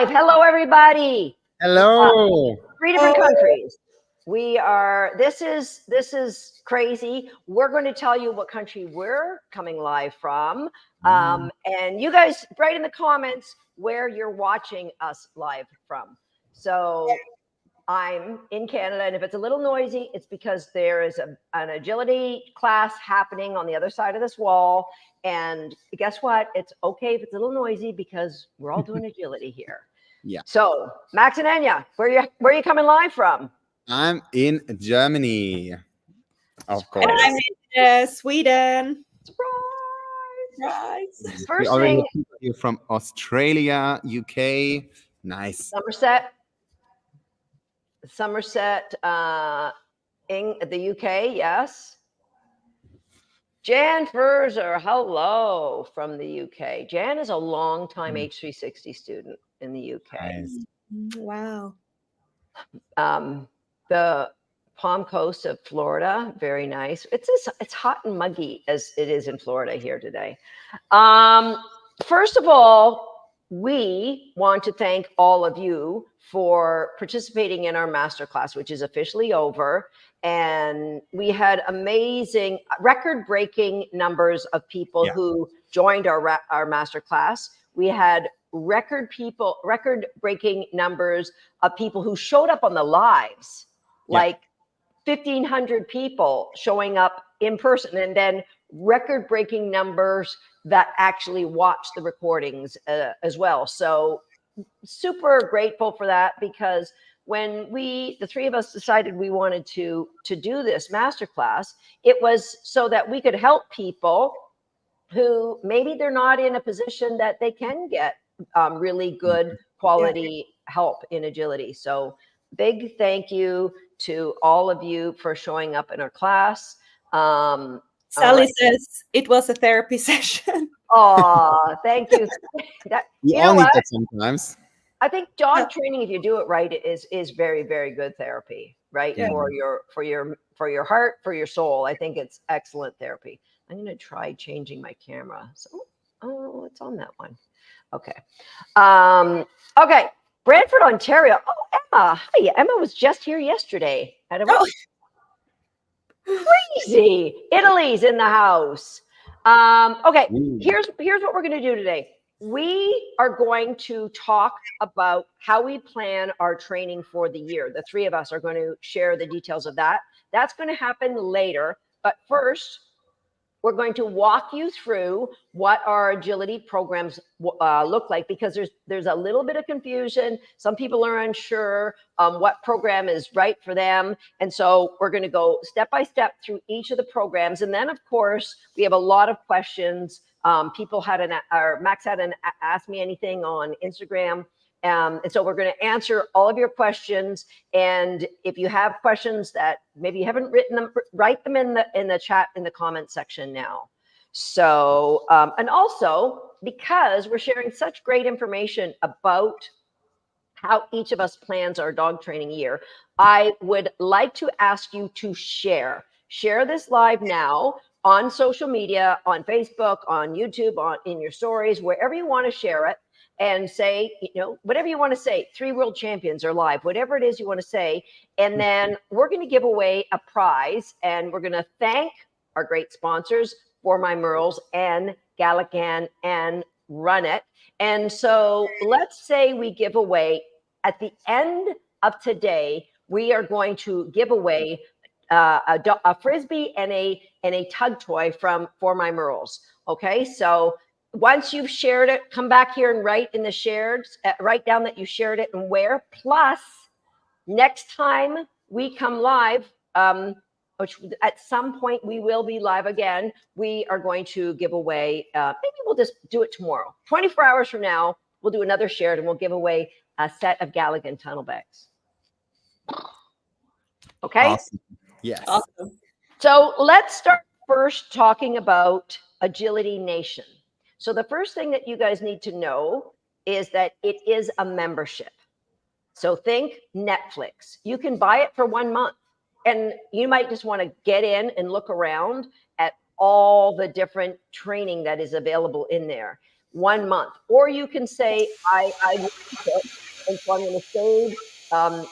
live. Hello, everybody. Hello. Three different countries. This is crazy. We're going to tell you what country we're coming live from. And you guys write in the comments where you're watching us live from. So I'm in Canada, and if it's a little noisy, it's because there is an agility class happening on the other side of this wall. And guess what? It's okay if it's a little noisy because we're all doing agility here. Yeah. So Max and Enya, where are you coming live from? I'm in Germany, of course. And I'm in Sweden. Surprise! Surprise. First thing, You're from Australia, UK. Nice. Somerset, in the UK, yes. Jan Furzer, hello from the UK. Jan is a long-time H360 student in the UK. Nice. Wow. The Palm Coast of Florida, very nice. It's hot and muggy as it is in Florida here today. First of all, we want to thank all of you for participating in our masterclass, which is officially over. And we had amazing, record-breaking numbers of people who joined our masterclass. We had record-breaking numbers of people who showed up on the lives, like 1,500 people showing up in person, and then record-breaking numbers that actually watched the recordings as well. So super grateful for that, because when the three of us decided we wanted to do this masterclass, it was so that we could help people who maybe they're not in a position that they can get really good quality help in agility. So big thank you to all of you for showing up in our class. Sally says it was a therapy session. Oh, thank you. We all need that sometimes. I think dog training, if you do it right, is very, very good therapy, right? Yeah. For your heart, for your soul. I think it's excellent therapy. I'm going to try changing my camera. So, it's on that one. Okay. Okay. Brantford, Ontario. Oh, Emma. Hi. Emma was just here yesterday. Crazy. Italy's in the house. Okay. Here's what we're going to do today. We are going to talk about how we plan our training for the year. The three of us are going to share the details of that. That's going to happen later. But first, we're going to walk you through what our agility programs look like, because there's a little bit of confusion. Some people are unsure what program is right for them. And so we're going to go step by step through each of the programs. And then, of course, we have a lot of questions. People Max hadn't asked me anything on Instagram. And so we're going to answer all of your questions. And if you have questions that maybe you haven't written them, write them in the chat, in the comment section now. So, and also, because we're sharing such great information about how each of us plans our dog training year, I would like to ask you to share this live now on social media, on Facebook, on YouTube, in your stories, wherever you want to share it. And say, whatever you want to say, 3 world champions are live, whatever it is you want to say. And then we're going to give away a prize, and we're going to thank our great sponsors, For My Merles and Galligan and Run It. And so let's say we give away, at the end of today, we are going to give away a Frisbee and a tug toy from For My Merles. Okay, so once you've shared it, come back here and write in the shared, write down that you shared it and where. Plus, next time we come live, which at some point we will be live again, we are going to give away, maybe we'll just do it tomorrow. 24 hours from now, we'll do another shared, and we'll give away a set of Galligan tunnel bags. Okay? Awesome. Yes. Awesome. So let's start first talking about Agility Nation. So the first thing that you guys need to know is that it is a membership. So think Netflix. You can buy it for 1 month, and you might just want to get in and look around at all the different training that is available in there. 1 month. Or you can say, I and so I'm going to save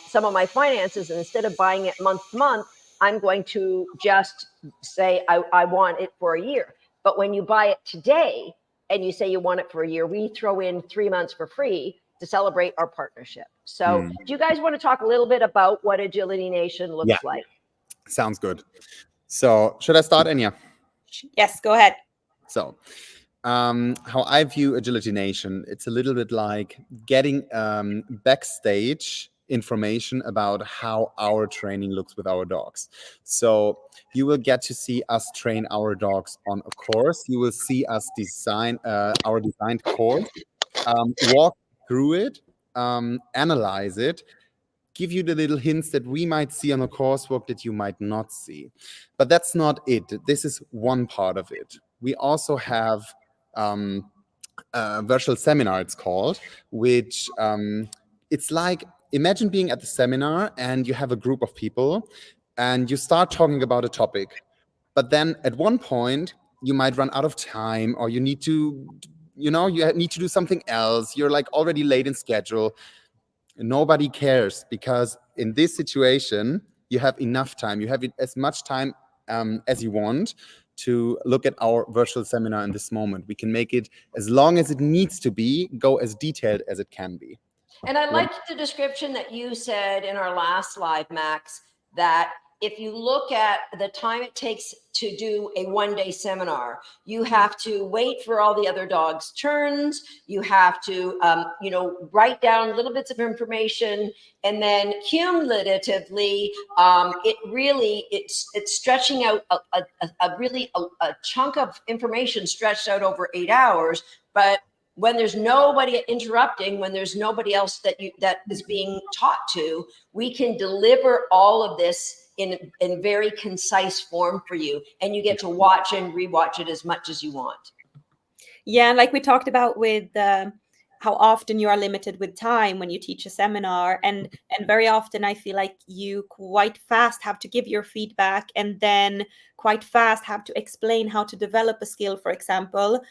some of my finances, and instead of buying it month to month, I'm going to just say I want it for a year. But when you buy it today and you say you want it for a year, we throw in 3 months for free to celebrate our partnership. So do you guys want to talk a little bit about what Agility Nation looks like? Sounds good. So should I start, Enya? Yes, go ahead. So how I view Agility Nation, it's a little bit like getting backstage information about how our training looks with our dogs. So you will get to see us train our dogs on a course. You will see us design our designed course, walk through it, analyze it, give you the little hints that we might see on a coursework that you might not see. But that's not it. This is one part of it. We also have virtual seminar, it's called, which it's like, imagine being at the seminar and you have a group of people and you start talking about a topic. But then at one point, you might run out of time, or you need to, you need to do something else. You're like already late in schedule. Nobody cares, because in this situation, you have enough time. You have as much time as you want to look at our virtual seminar in this moment. We can make it as long as it needs to be, go as detailed as it can be. And I liked the description that you said in our last live, Max, that if you look at the time it takes to do a one-day seminar, you have to wait for all the other dogs' turns. You have to, write down little bits of information, and then cumulatively, it's stretching out a chunk of information stretched out over 8 hours. But when there's nobody interrupting, when there's nobody else that is being taught to, we can deliver all of this in very concise form for you, and you get to watch and rewatch it as much as you want. Yeah, and like we talked about with how often you are limited with time when you teach a seminar, and very often I feel like you quite fast have to give your feedback, and then quite fast have to explain how to develop a skill, for example.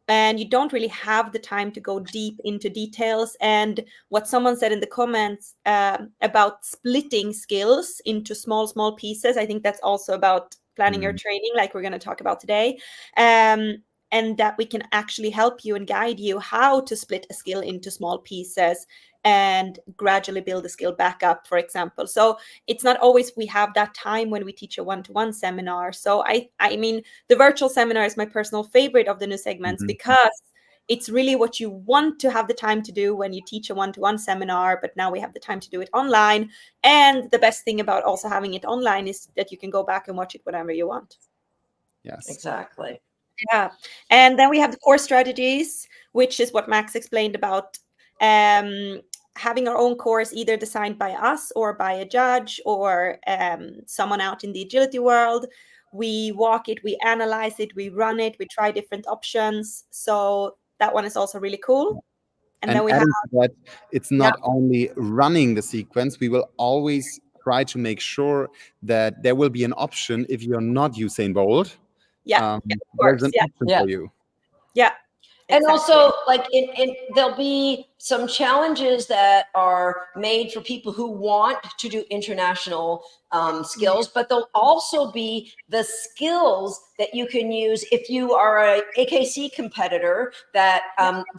And you don't really have the time to go deep into details. And what someone said in the comments about splitting skills into small pieces, I think that's also about planning your training, like we're going to talk about today. And that we can actually help you and guide you how to split a skill into small pieces and gradually build the skill back up, for example. So it's not always we have that time when we teach a one-to-one seminar. So I mean, the virtual seminar is my personal favorite of the new segments, because it's really what you want to have the time to do when you teach a one-to-one seminar, but now we have the time to do it online. And the best thing about also having it online is that you can go back and watch it whenever you want. Yes, exactly. Yeah. And then we have the core strategies, which is what Max explained about having our own course, either designed by us or by a judge or someone out in the agility world. We walk it, we analyze it, we run it, we try different options. So that one is also really cool. And then we have that it's not only running the sequence, we will always try to make sure that there will be an option if you're not Usain Bolt. There's an option for you. Yeah. And also, like, there'll be some challenges that are made for people who want to do international skills, but there'll also be the skills that you can use if you are a AKC competitor that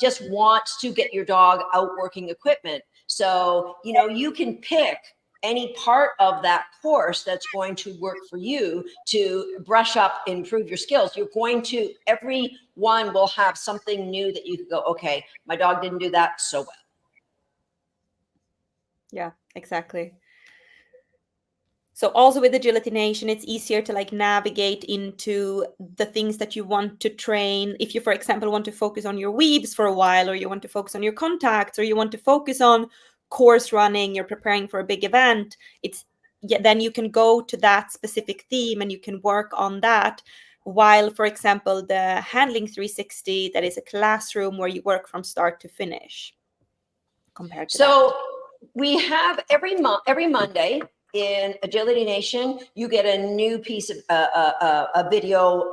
just wants to get your dog out working equipment. So, you can pick any part of that course that's going to work for you to brush up, improve your skills. Every one will have something new that you can go, okay, my dog didn't do that so well. Yeah, exactly. So also with Agility Nation, it's easier to navigate into the things that you want to train. If you, for example, want to focus on your weaves for a while, or you want to focus on your contacts, or you want to focus on course running, you're preparing for a big event, then you can go to that specific theme and you can work on that. While, for example, the Handling 360, that is a classroom where you work from start to finish. Compared to that. We have every Monday in Agility Nation, you get a new piece of a video,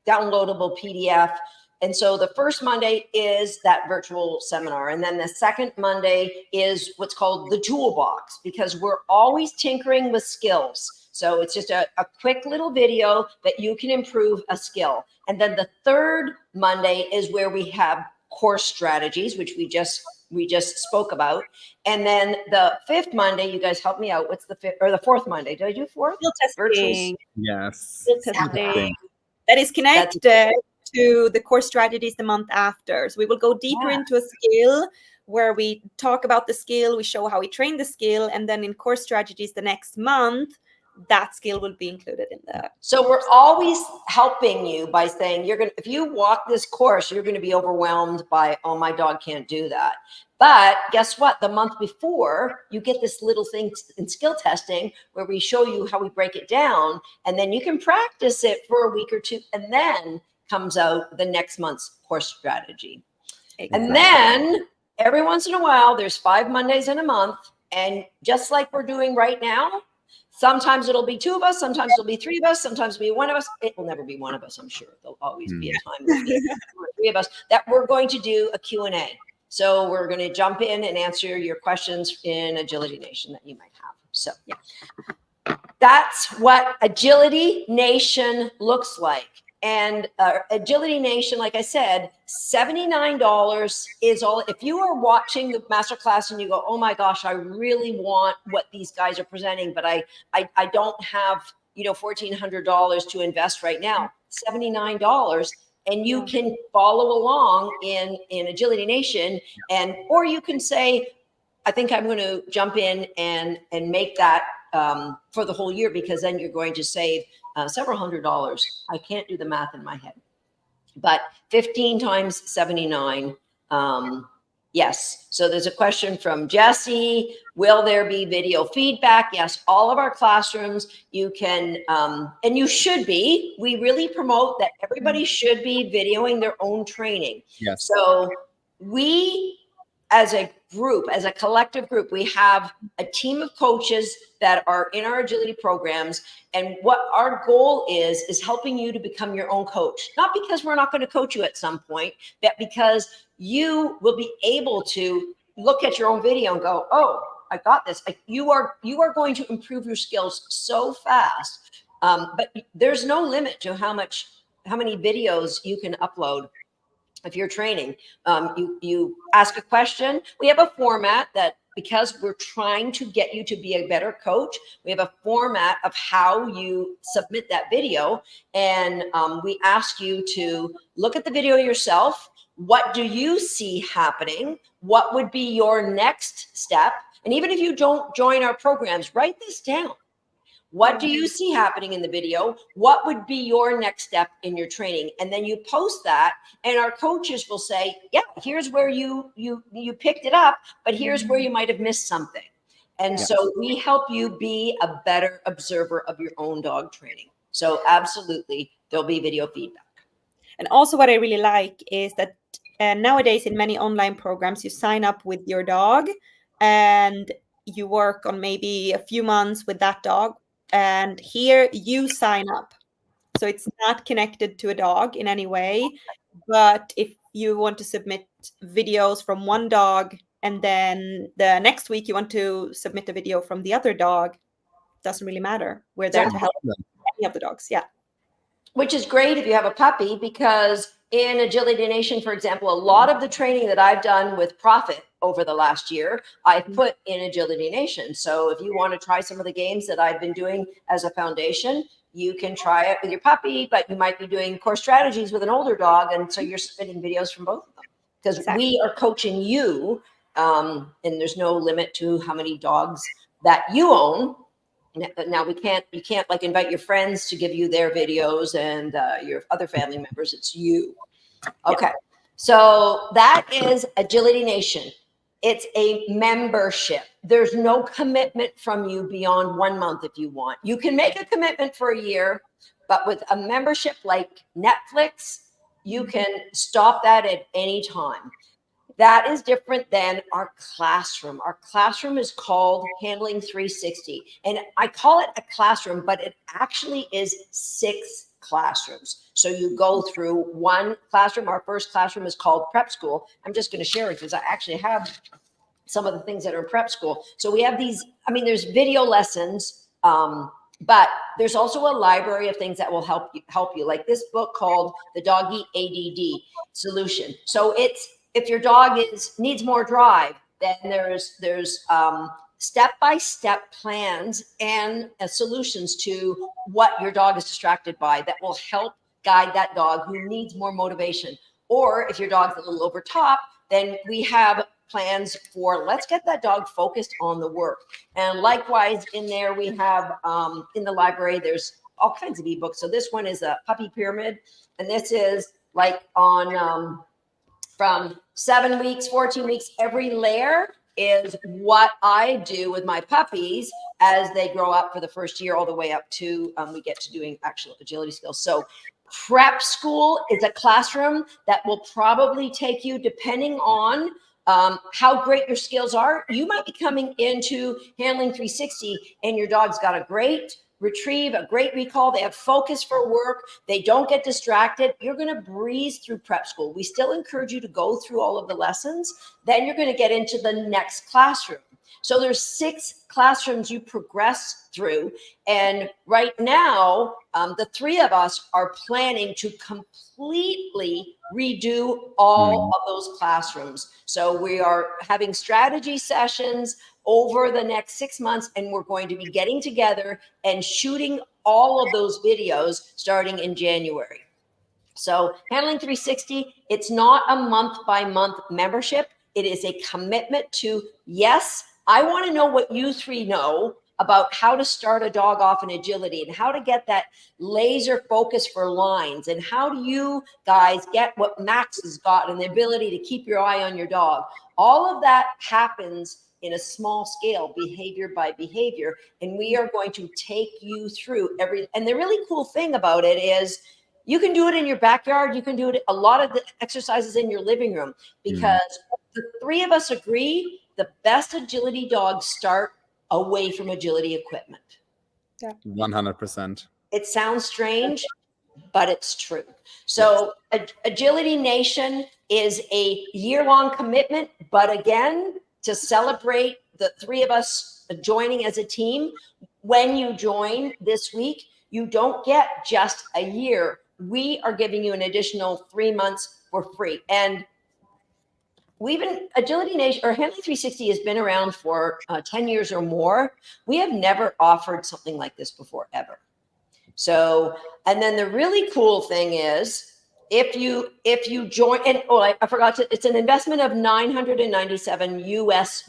downloadable PDF And so the first Monday is that virtual seminar. And then the second Monday is what's called the toolbox, because we're always tinkering with skills. So it's just a quick little video that you can improve a skill. And then the third Monday is where we have course strategies, which we just spoke about. And then the fifth Monday, you guys help me out. What's the fifth or the fourth Monday? Did I do fourth? Skill testing. Yes. Skill testing. That is connected to the course strategies the month after. So we will go deeper into a skill where we talk about the skill, we show how we train the skill, and then in course strategies the next month, that skill will be included in that. So we're always helping you by saying if you walk this course, you're going to be overwhelmed by, oh, my dog can't do that. But guess what? The month before, you get this little thing in skill testing where we show you how we break it down, and then you can practice it for a week or two, and then comes out the next month's course strategy. Exactly. And then every once in a while, there's 5 Mondays in a month, and just like we're doing right now, sometimes it'll be 2 of us, sometimes it'll be 3 of us, sometimes it'll be 1 of us. It will never be 1 of us, I'm sure. There'll always be a time there'll be 2 or 3 of us that we're going to do a Q&A. So we're going to jump in and answer your questions in Agility Nation that you might have. So that's what Agility Nation looks like. And Agility Nation, like I said, $79 is all. If you are watching the masterclass and you go, oh my gosh, I really want what these guys are presenting, but I don't have, $1,400 to invest right now. $79, and you can follow along in Agility Nation, or you can say, I think I'm going to jump in and make that for the whole year, because then you're going to save several $100s. I can't do the math in my head, but 15 times 79. Yes. So there's a question from Jesse. Will there be video feedback? Yes. All of our classrooms, you can, and you should be. We really promote that everybody should be videoing their own training. Yes. So we, as a group, as a collective group, we have a team of coaches that are in our agility programs. And what our goal is helping you to become your own coach. Not because we're not going to coach you at some point, but because you will be able to look at your own video and go, oh, I got this. You are going to improve your skills so fast. But there's no limit to how many videos you can upload. If you're training, you ask a question. We have a format that, because we're trying to get you to be a better coach, we have a format of how you submit that video. And we ask you to look at the video yourself. What do you see happening? What would be your next step? And even if you don't join our programs, write this down. What do you see happening in the video? What would be your next step in your training? And then you post that, and our coaches will say, yeah, here's where you picked it up, but here's where you might have missed something. And so we help you be a better observer of your own dog training. So absolutely, there'll be video feedback. And also what I really like is that nowadays in many online programs, you sign up with your dog and you work on maybe a few months with that dog. And here you sign up. So it's not connected to a dog in any way. But if you want to submit videos from one dog and then the next week you want to submit a video from the other dog, doesn't really matter. We're there to help any of the dogs. Yeah. Which is great if you have a puppy, because in Agility Nation, for example, a lot of the training that I've done with Profit over the last year, I've put in Agility Nation. So if you want to try some of the games that I've been doing as a foundation, you can try it with your puppy, but you might be doing core strategies with an older dog. And so you're submitting videos from both of them, because we are coaching you. And there's no limit to how many dogs that you own. Now you can't like invite your friends to give you their videos and your other family members. It's you. Okay. So that is Agility Nation. It's a membership. There's no commitment from you beyond 1 month if you want. You can make a commitment for a year, but with a membership like Netflix, you can stop that at any time. That is different than our classroom. Our classroom is called Handling 360. And I call it a classroom, but it actually is 6 classrooms. So you go through one classroom. Our first classroom is called Prep School. I'm just going to share it because I actually have some of the things that are in prep school. So we have these, I mean, there's video lessons, but there's also a library of things that will help you, like this book called The Doggy ADD Solution. So it's, if your dog needs more drive, then there's step-by-step plans and solutions to what your dog is distracted by that will help guide that dog who needs more motivation. Or if your dog's a little over top, then we have plans for, let's get that dog focused on the work. And likewise in there, we have in the library, there's all kinds of ebooks. So this one is a puppy pyramid. And this is like on from 7 weeks, 14 weeks, every layer is what I do with my puppies as they grow up for the first year, all the way up to we get to doing actual agility skills. So prep school is a classroom that will probably take you, depending on how great your skills are. You might be coming into Handling 360 and your dog's got a great retrieve, a great recall. They have focus for work. They don't get distracted. You're going to breeze through prep school. We still encourage you to go through all of the lessons. Then you're going to get into the next classroom. So there's 6 classrooms you progress through. And right now, the 3 of us are planning to completely redo all of those classrooms. So we are having strategy sessions over the next 6 months, and we're going to be getting together and shooting all of those videos starting in January. So Handling 360, it's not a month-by-month membership. It is a commitment to, yes, I want to know what you 3 know about how to start a dog off in agility and how to get that laser focus for lines, and how do you guys get what Max has got and the ability to keep your eye on your dog. All of that happens in a small scale, behavior by behavior, and we are going to take you through and the really cool thing about it is you can do it in your backyard. You can do it, a lot of the exercises in your living room, because the 3 of us agree the best agility dogs start away from agility equipment. Yeah. 100%. It sounds strange, but it's true. So Agility Nation is a year-long commitment, but again, to celebrate the 3 of us joining as a team, when you join this week, you don't get just a year. We are giving you an additional 3 months for free. And Agility Nation or Handling 360 has been around for 10 years or more. We have never offered something like this before, ever. So, and then the really cool thing is, if you join, and I forgot to, it's an investment of $997 US.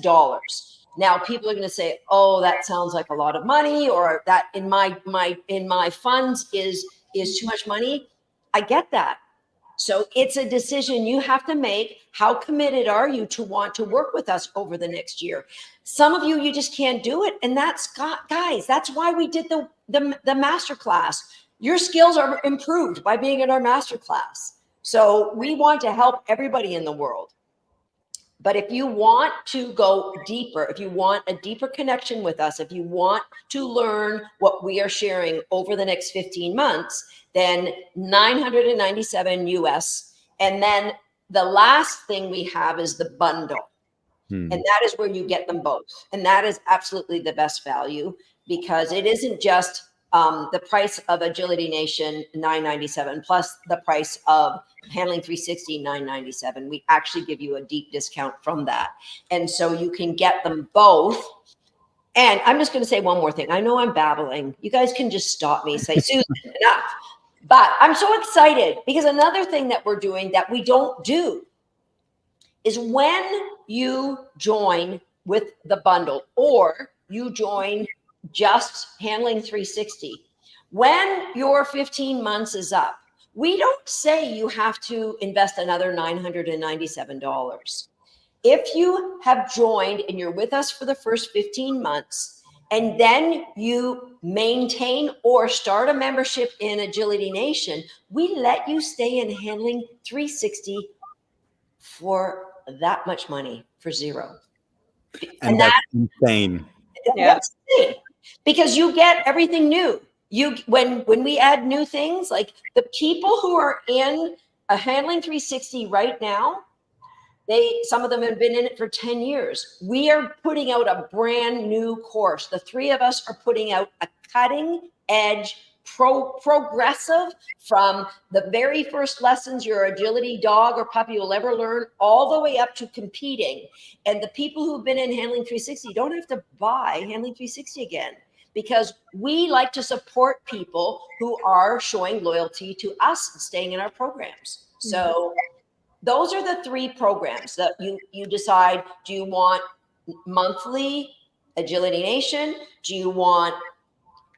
Now people are going to say, oh, that sounds like a lot of money, or that in my funds is too much money. I get that. So it's a decision you have to make. How committed are you to want to work with us over the next year? Some of you just can't do it. And guys, that's why we did the master class. Your skills are improved by being in our master class. So we want to help everybody in the world. But if you want to go deeper, if you want a deeper connection with us, if you want to learn what we are sharing over the next 15 months, then $997 US. And then the last thing we have is the bundle. And that is where you get them both. And that is absolutely the best value, because it isn't just the price of Agility Nation, $997, plus the price of Handling 360, $997. We actually give you a deep discount from that. And so you can get them both. And I'm just going to say one more thing. I know I'm babbling. You guys can just stop me, say, Susan, enough. But I'm so excited, because another thing that we're doing that we don't do is, when you join with the bundle, or you join just Handling 360, when your 15 months is up, we don't say you have to invest another $997. If you have joined and you're with us for the first 15 months, and then you maintain or start a membership in Agility Nation, we let you stay in Handling 360 for that much money, for $0. And that's insane. Yeah. That's insane, because you get everything new. when we add new things, like the people who are in a Handling 360 right now, some of them have been in it for 10 years. We are putting out a brand new course. The three of us are putting out a cutting edge, progressive, from the very first lessons your agility dog or puppy will ever learn, all the way up to competing. And the people who've been in Handling 360 don't have to buy Handling 360 again, because we like to support people who are showing loyalty to us and staying in our programs. So those are the three programs that you decide. Do you want monthly Agility Nation? Do you want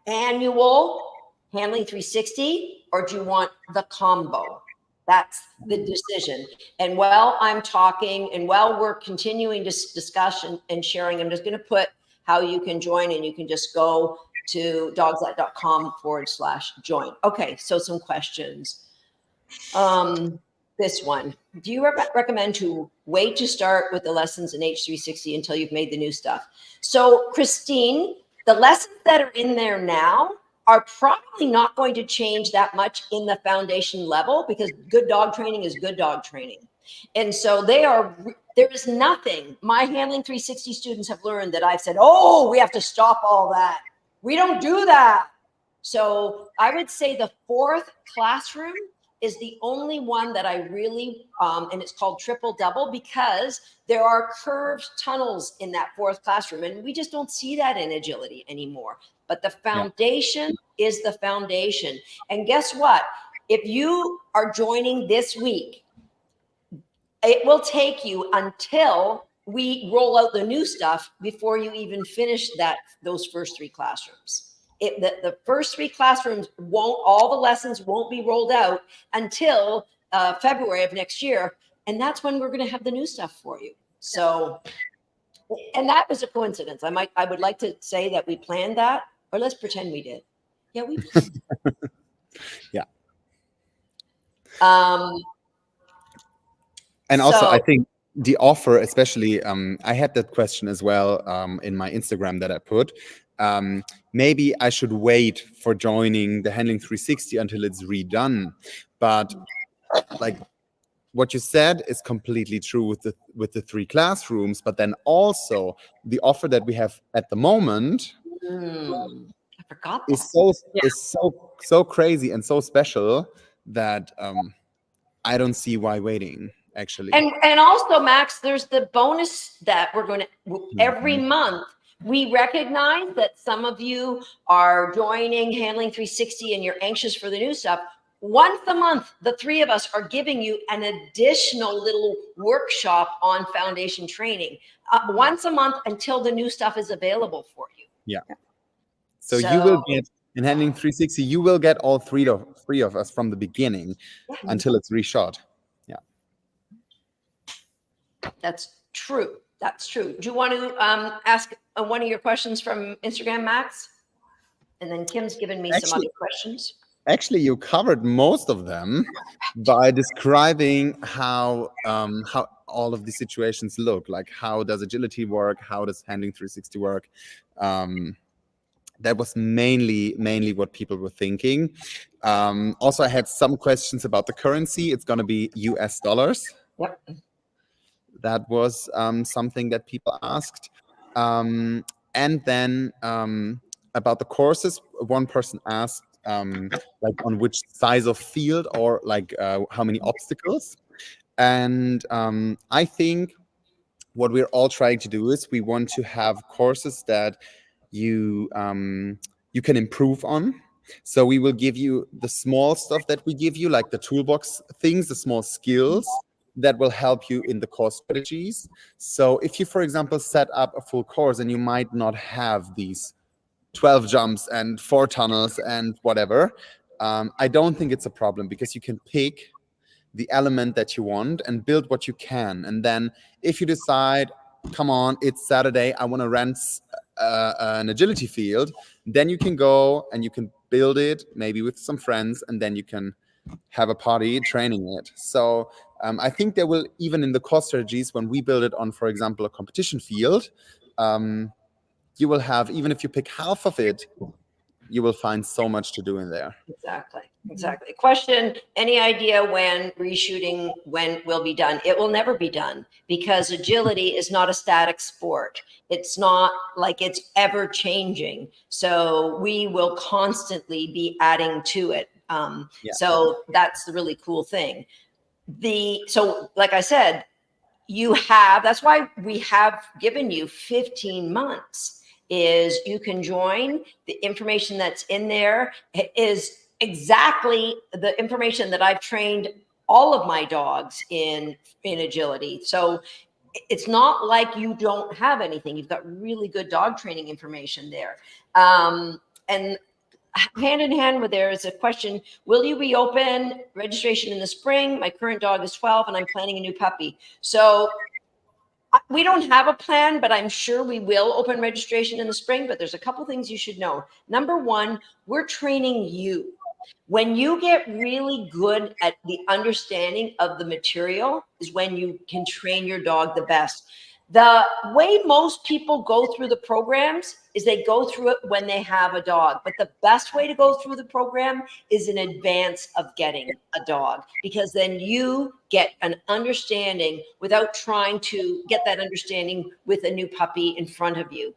annual Handling 360? Or do you want the combo? That's the decision. And while I'm talking and while we're continuing this discussion and sharing, I'm just going to put how you can join, and you can just go to dogslab.com/join. Okay, so some questions. This one, do you recommend to wait to start with the lessons in H360 until you've made the new stuff? So Christine, the lessons that are in there now are probably not going to change that much in the foundation level, because good dog training is good dog training. And so there is nothing my Handling 360 students have learned that I've said, oh, we have to stop all that. We don't do that. So I would say the fourth classroom is the only one that I really, and it's called triple double, because there are curved tunnels in that fourth classroom, and we just don't see that in agility anymore. But the foundation is the foundation. And guess what? If you are joining this week, it will take you until we roll out the new stuff before you even finish those first three classrooms. The first three classrooms all the lessons won't be rolled out until February of next year. And that's when we're going to have the new stuff for you. So, and that was a coincidence. I would like to say that we planned that, or let's pretend we did. Yeah, we planned. Yeah. And also, I think the offer, especially, I had that question as well in my Instagram that I put. Maybe I should wait for joining the Handling 360 until it's redone. But like what you said is completely true with the three classrooms. But then also the offer that we have at the moment I forgot that. is so crazy and so special that I don't see why waiting. Actually, and also, Max, there's the bonus that we're going to every month. We recognize that some of you are joining Handling 360 and you're anxious for the new stuff. Once a month, the three of us are giving you an additional little workshop on foundation training once a month until the new stuff is available for you. Yeah. So you will get in Handling 360. You will get all three of us from the beginning until it's reshot. That's true. That's true. Do you want to ask one of your questions from Instagram, Max? And then Kim's given me some other questions. Actually, you covered most of them by describing how all of the situations look. Like, how does agility work? How does Handling 360 work? That was mainly what people were thinking. Also, I had some questions about the currency. It's going to be US dollars. Yep. That was something that people asked. And then about the courses, one person asked like on which size of field, or like how many obstacles. And I think what we're all trying to do is we want to have courses that you can improve on. So we will give you the small stuff that we give you, like the toolbox things, the small skills that will help you in the course strategies. So if you, for example, set up a full course and you might not have these 12 jumps and 4 tunnels and whatever, I don't think it's a problem, because you can pick the element that you want and build what you can. And then if you decide, come on, it's Saturday, I want to rent an agility field, then you can go and you can build it maybe with some friends, and then you can have a party training it. So I think there will, even in the course strategies, when we build it on, for example, a competition field, you will have, even if you pick half of it, you will find so much to do in there. Exactly. Question, any idea when reshooting, when will be done? It will never be done, because agility is not a static sport. It's not like it's ever changing. So we will constantly be adding to it. So that's the really cool thing. So like I said, that's why we have given you 15 months, is you can join. The information that's in there is exactly the information that I've trained all of my dogs in agility. So it's not like you don't have anything. You've got really good dog training information there. And hand in hand with there is a question, will you reopen registration in the spring? My current dog is 12 and I'm planning a new puppy. So we don't have a plan, but I'm sure we will open registration in the spring. But there's a couple things you should know. Number one, we're training you. When you get really good at the understanding of the material is when you can train your dog the best. The way most people go through the programs is they go through it when they have a dog. But the best way to go through the program is in advance of getting a dog, because then you get an understanding without trying to get that understanding with a new puppy in front of you.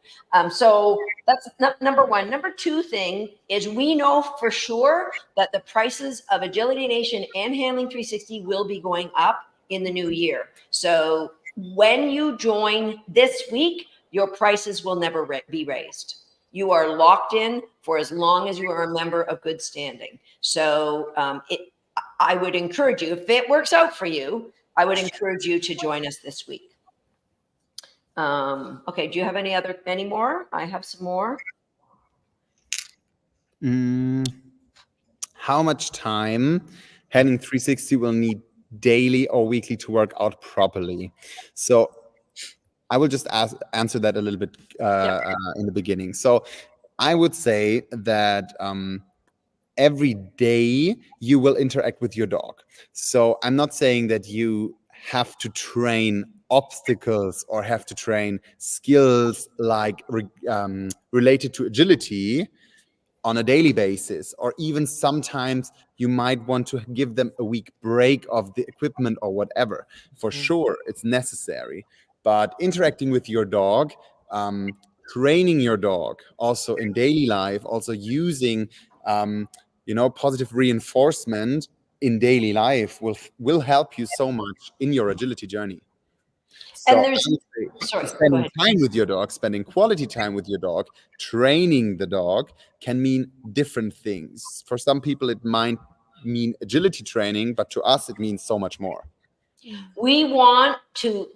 So that's number one. Number two thing is, we know for sure that the prices of Agility Nation and Handling 360 will be going up in the new year. So when you join this week, your prices will never be raised. You are locked in for as long as you are a member of good standing. So I would encourage you, if it works out for you, I would encourage you to join us this week. Okay, do you have any more? I have some more. How much time Handling 360 will need daily or weekly to work out properly? So I will just answer that a little bit in the beginning. So I would say that every day you will interact with your dog. So I'm not saying that you have to train obstacles or have to train skills like related to agility on a daily basis, or even sometimes you might want to give them a week break of the equipment or whatever. For sure, it's necessary. But interacting with your dog, training your dog also in daily life, also using positive reinforcement in daily life will help you so much in your agility journey. So and there's spending time with your dog, spending quality time with your dog, training the dog can mean different things. For some people, it might mean agility training, but to us, it means so much more. We want to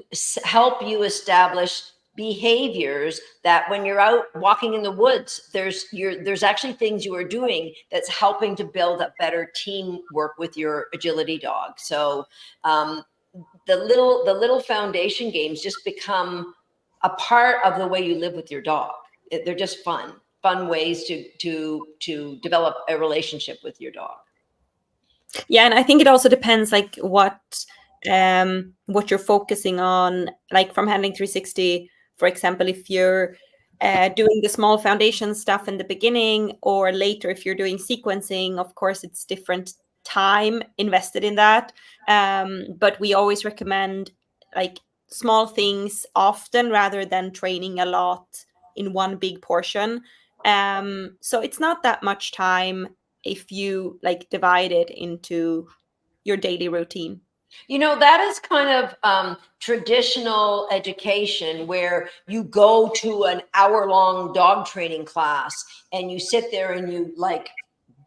help you establish behaviors that when you're out walking in the woods, there's actually things you are doing that's helping to build up better teamwork with your agility dog. So the little foundation games just become a part of the way you live with your dog. They're just fun ways to develop a relationship with your dog. Yeah, and I think it also depends like what you're focusing on. Like from Handling 360, for example, if you're doing the small foundation stuff in the beginning, or later if you're doing sequencing, of course it's different time invested in that. But we always recommend like small things often rather than training a lot in one big portion. So it's not that much time if you like divide it into your daily routine. That is kind of traditional education, where you go to an hour-long dog training class and you sit there and you like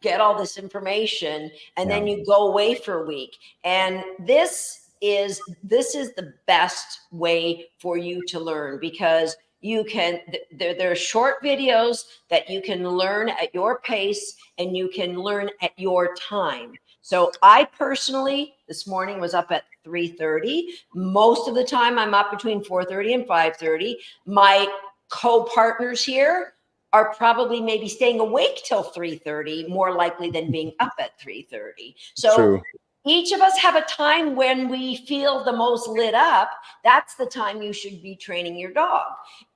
get all this information, and then you go away for a week. And this is the best way for you to learn, because you can, there are short videos that you can learn at your pace and you can learn at your time. So I personally, this morning was up at 3:30. Most of the time I'm up between 4:30 and 5:30. My co-partners here are probably maybe staying awake till 3:30, more likely than being up at 3:30. So True. Each of us have a time when we feel the most lit up. That's the time you should be training your dog.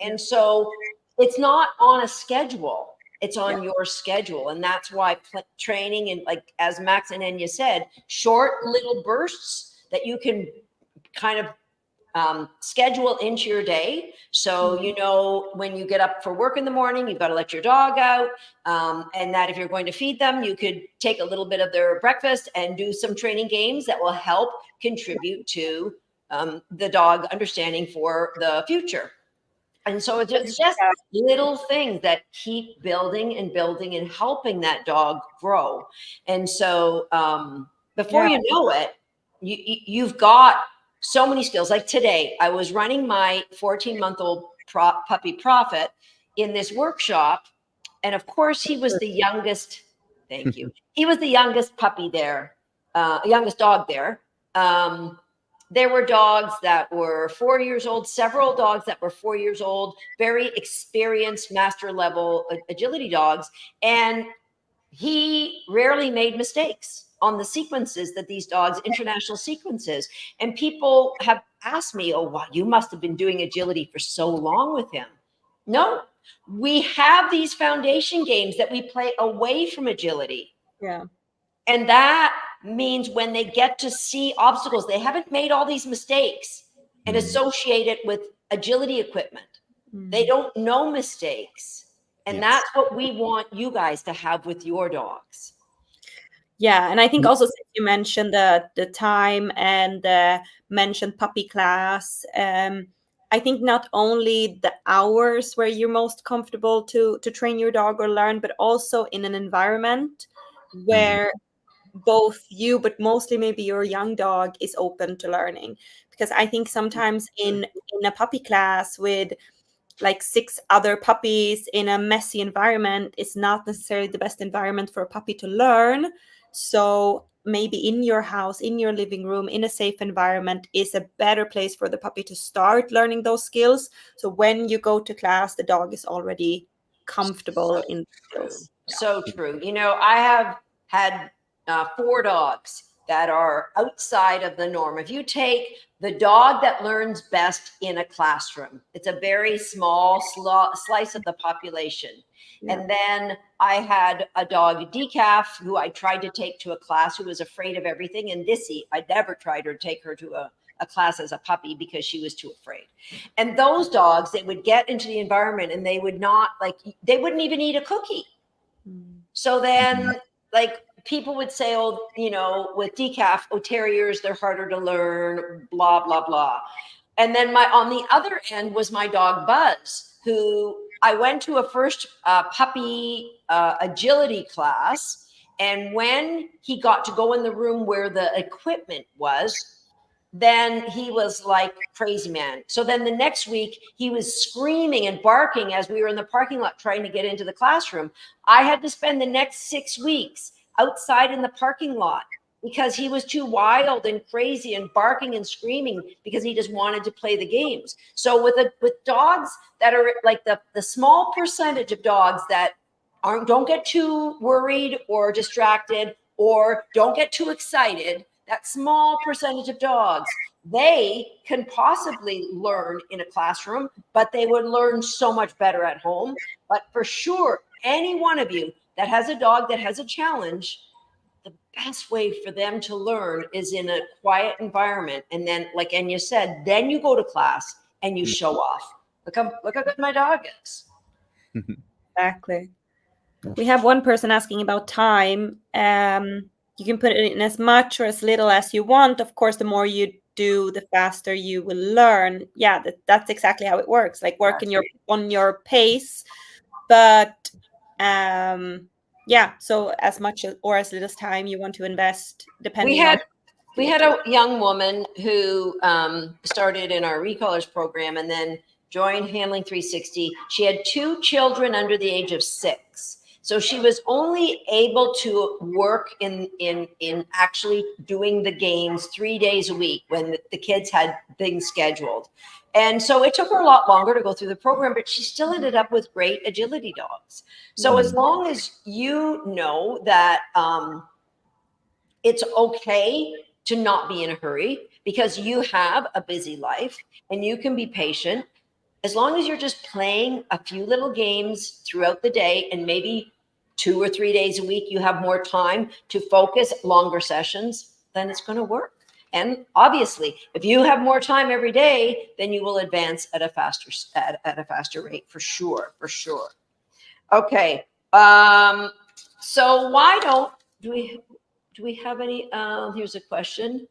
And so it's not on a schedule. It's on your schedule. And that's why training, and like, as Max and Enya said, short little bursts that you can kind of schedule into your day. So, you know, when you get up for work in the morning, you've got to let your dog out. And that if you're going to feed them, you could take a little bit of their breakfast and do some training games that will help contribute to the dog understanding for the future. And so it's just little things that keep building and building and helping that dog grow. And so before you know it, you've got so many skills. Like today, I was running my 14-month-old puppy Prophet in this workshop. And of course, he was the youngest. Thank you. He was the youngest puppy there, youngest dog there. There were dogs that were 4 years old, several dogs that were 4 years old, very experienced master level agility dogs. And he rarely made mistakes on the sequences that these dogs, international sequences. And people have asked me, oh, wow, you must have been doing agility for so long with him. No, we have these foundation games that we play away from agility. Yeah. And that means when they get to see obstacles, they haven't made all these mistakes and associate it with agility equipment. They don't know mistakes. And that's what we want you guys to have with your dogs. Yeah, and I think also since you mentioned the time and mentioned puppy class, I think not only the hours where you're most comfortable to train your dog or learn, but also in an environment where both you, but mostly maybe your young dog, is open to learning. Because I think sometimes in a puppy class with like 6 other puppies in a messy environment is not necessarily the best environment for a puppy to learn. So maybe in your house, in your living room, in a safe environment is a better place for the puppy to start learning those skills. So when you go to class, the dog is already comfortable in the skills. So true. You know, I have had 4 dogs that are outside of the norm. If you take the dog that learns best in a classroom, it's a very small slice of the population. Yeah. And then I had a dog, Decaf, who I tried to take to a class, who was afraid of everything. And Dissy, I never tried to take her to a class as a puppy because she was too afraid. And those dogs, they would get into the environment and they would not, like, they wouldn't even eat a cookie. So then, like, people would say, oh, you know, with Decaf, oh, terriers, they're harder to learn, blah, blah, blah. And then on the other end was my dog Buzz, who I went to a first puppy agility class. And when he got to go in the room where the equipment was, then he was like crazy man. So then the next week he was screaming and barking as we were in the parking lot trying to get into the classroom. I had to spend the next 6 weeks outside in the parking lot because he was too wild and crazy and barking and screaming because he just wanted to play the games. So with dogs that are like the small percentage of dogs that don't get too worried or distracted or don't get too excited, that small percentage of dogs, they can possibly learn in a classroom, but they would learn so much better at home. But for sure, any one of you that has a dog that has a challenge, the best way for them to learn is in a quiet environment. And then, like Enya said, then you go to class and you show off. Look how good my dog is. Exactly. We have one person asking about time. You can put it in as much or as little as you want. Of course, the more you do, the faster you will learn. Yeah, that's exactly how it works. Like work on your pace. But yeah, so as much or as little time you want to invest, depending we had a young woman who started in our recallers program and then joined Handling 360. She had 2 children under the age of 6. So she was only able to work in actually doing the games 3 days a week when the kids had things scheduled. And so it took her a lot longer to go through the program, but she still ended up with great agility dogs. So as long as you know that it's okay to not be in a hurry because you have a busy life and you can be patient, as long as you're just playing a few little games throughout the day, and maybe 2 or 3 days a week, you have more time to focus, longer sessions, then it's going to work. And obviously, if you have more time every day, then you will advance at a faster rate, for sure, for sure. Okay. So why don't do we have any? Here's a question.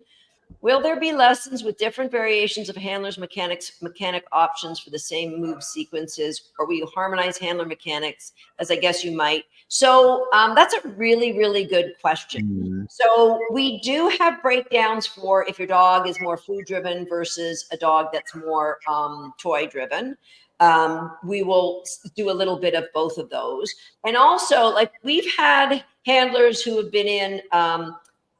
Will there be lessons with different variations of handlers, mechanic options for the same move sequences, or will you harmonize handler mechanics, as I guess you might? So that's a really, really good question. So we do have breakdowns for if your dog is more food driven versus a dog that's more toy driven. We will do a little bit of both of those. And also, like, we've had handlers who have been in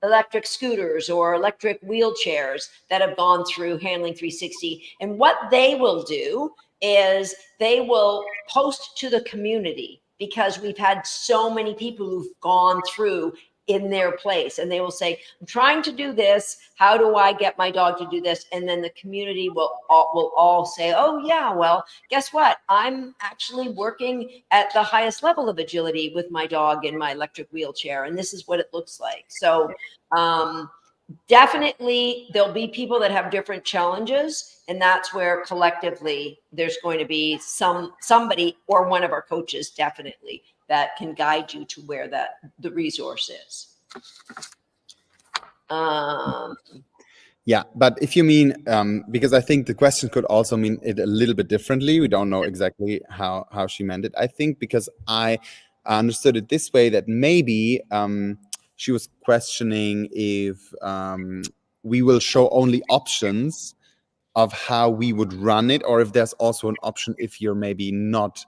electric scooters or electric wheelchairs that have gone through Handling 360. And what they will do is they will post to the community, because we've had so many people who've gone through in their place, and they will say, I'm trying to do this. How do I get my dog to do this? And then the community will all say, oh yeah, well, guess what? I'm actually working at the highest level of agility with my dog in my electric wheelchair, and this is what it looks like. So definitely there'll be people that have different challenges, and that's where collectively there's going to be somebody or one of our coaches definitely that can guide you to where the resource is. Yeah, but if you mean, because I think the question could also mean it a little bit differently. We don't know exactly how she meant it. I think because I understood it this way, that maybe she was questioning if we will show only options of how we would run it, or if there's also an option if you're maybe not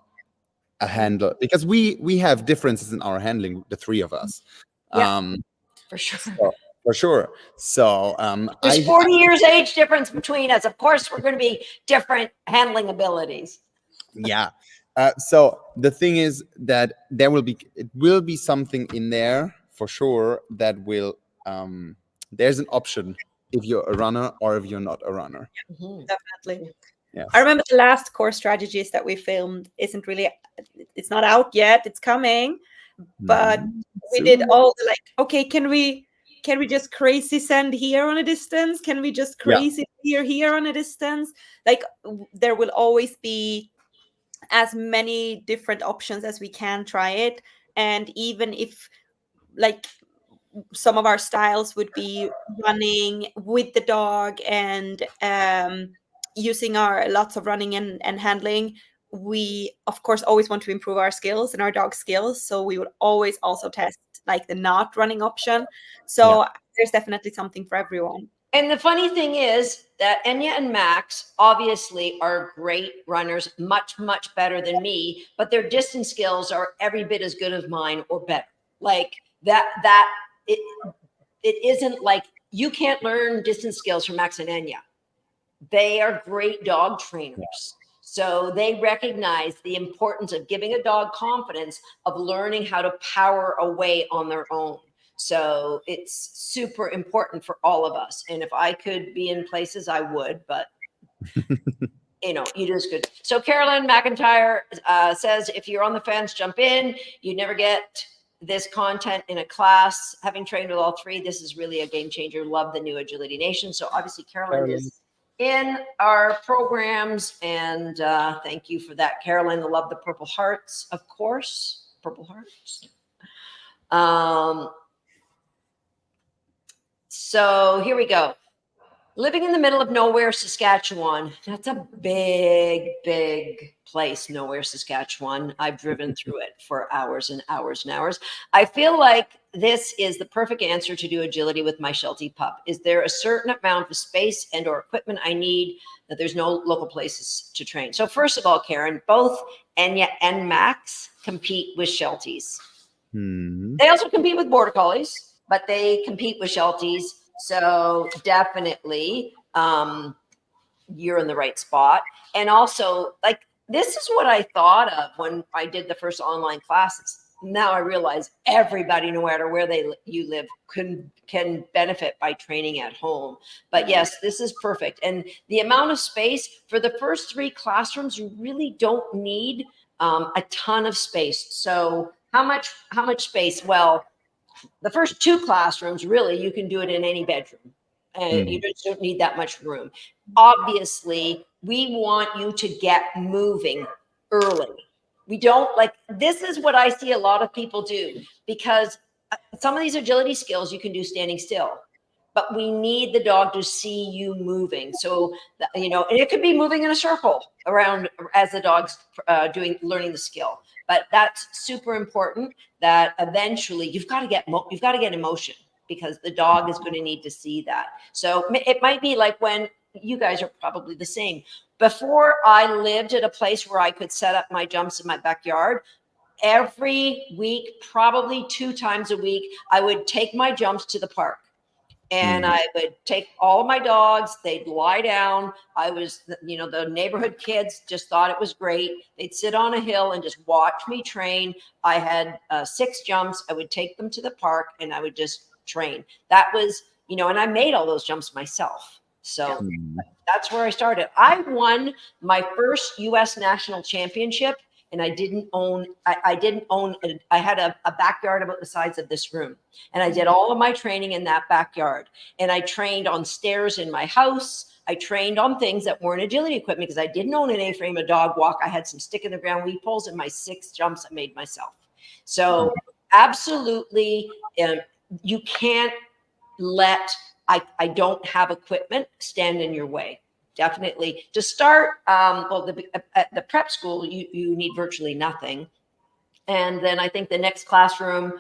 a handler, because we have differences in our handling, the three of us. Yeah, for sure. For sure. So there's 40 years age difference between us. Of course, we're going to be different handling abilities. Yeah. So the thing is that it will be something in there for sure that will there's an option if you're a runner or if you're not a runner. Definitely. Yes. I remember the last core strategies that we filmed it's not out yet, it's coming, but we did all the, like, okay, can we just crazy send here on a distance? Can we just crazy here on a distance? Like, there will always be as many different options as we can try it. And even if, like, some of our styles would be running with the dog and using our lots of running and handling, we of course always want to improve our skills and our dog skills, so we would always also test like the not running option. So there's definitely something for everyone. And the funny thing is that Enya and Max obviously are great runners, much, much better than me, but their distance skills are every bit as good as mine or better. Like it isn't like you can't learn distance skills from Max and Enya. They are great dog trainers. So they recognize the importance of giving a dog confidence of learning how to power away on their own. So it's super important for all of us. And if I could be in places, I would, but you just could. So Carolyn McIntyre says, if you're on the fence, jump in. You never get this content in a class. Having trained with all three, this is really a game changer. Love the new Agility Nation. So obviously Carolyn is in our programs, and thank you for that, Carolyn. I love the Purple Hearts, of course. Purple Hearts. So here we go. Living in the middle of nowhere, Saskatchewan. That's a big, big place, nowhere, Saskatchewan. I've driven through it for hours and hours and hours. I feel like this is the perfect answer to do agility with my Sheltie pup. Is there a certain amount of space and or equipment I need that there's no local places to train? So first of all, Karen, both Enya and Max compete with Shelties. They also compete with Border Collies, but they compete with Shelties. So definitely you're in the right spot. And also, like, this is what I thought of when I did the first online classes. now I realize everybody, no matter where you live, can benefit by training at home. But yes, this is perfect. And the amount of space for the first 3 classrooms, you really don't need a ton of space. So how much space? Well, the first 2 classrooms, really, you can do it in any bedroom. And you just don't need that much room. Obviously, we want you to get moving early. We don't this is what I see a lot of people do, because some of these agility skills you can do standing still, but we need the dog to see you moving. So, and it could be moving in a circle around as the dog's learning the skill. But that's super important, that eventually you've got to get emotion, because the dog is going to need to see that. So it might be like when you guys are probably the same. Before I lived at a place where I could set up my jumps in my backyard, every week, probably 2 times a week, I would take my jumps to the park. And I would take all of my dogs, they'd lie down. The neighborhood kids just thought it was great. They'd sit on a hill and just watch me train. I had 6 jumps. I would take them to the park and I would just train. That was, and I made all those jumps myself. So that's where I started. I won my first US national championship, and I had a backyard about the size of this room. And I did all of my training in that backyard. And I trained on stairs in my house. I trained on things that weren't agility equipment, because I didn't own an A-frame, a dog walk. I had some stick in the ground weed poles, and my 6 jumps I made myself. So absolutely, you can't let I don't have equipment stand in your way. Definitely. To start, at the prep school, you need virtually nothing. And then I think the next classroom,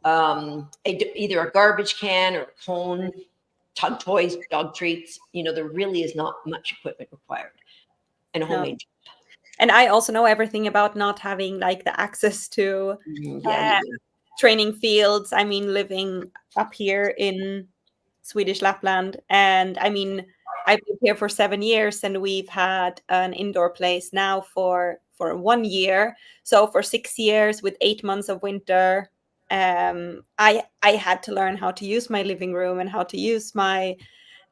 either a garbage can or a cone, tug toys, dog treats, there really is not much equipment required. And homemade. No. And I also know everything about not having the access to training fields. I mean, living up here in Swedish Lapland, and I've been here for 7 years, and we've had an indoor place now for 1 year. So for 6 years with 8 months of winter, I had to learn how to use my living room and how to use my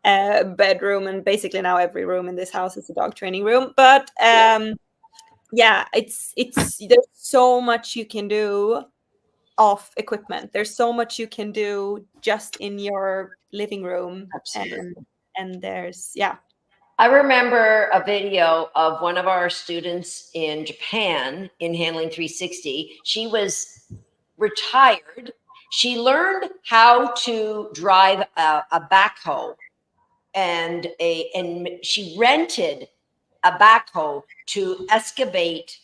bedroom, and basically now every room in this house is a dog training room. But it's there's so much you can do off equipment. There's so much you can do just in your living room. Absolutely. And there's I remember a video of one of our students in Japan in Handling 360. She was retired. She learned how to drive a backhoe, and she rented a backhoe to excavate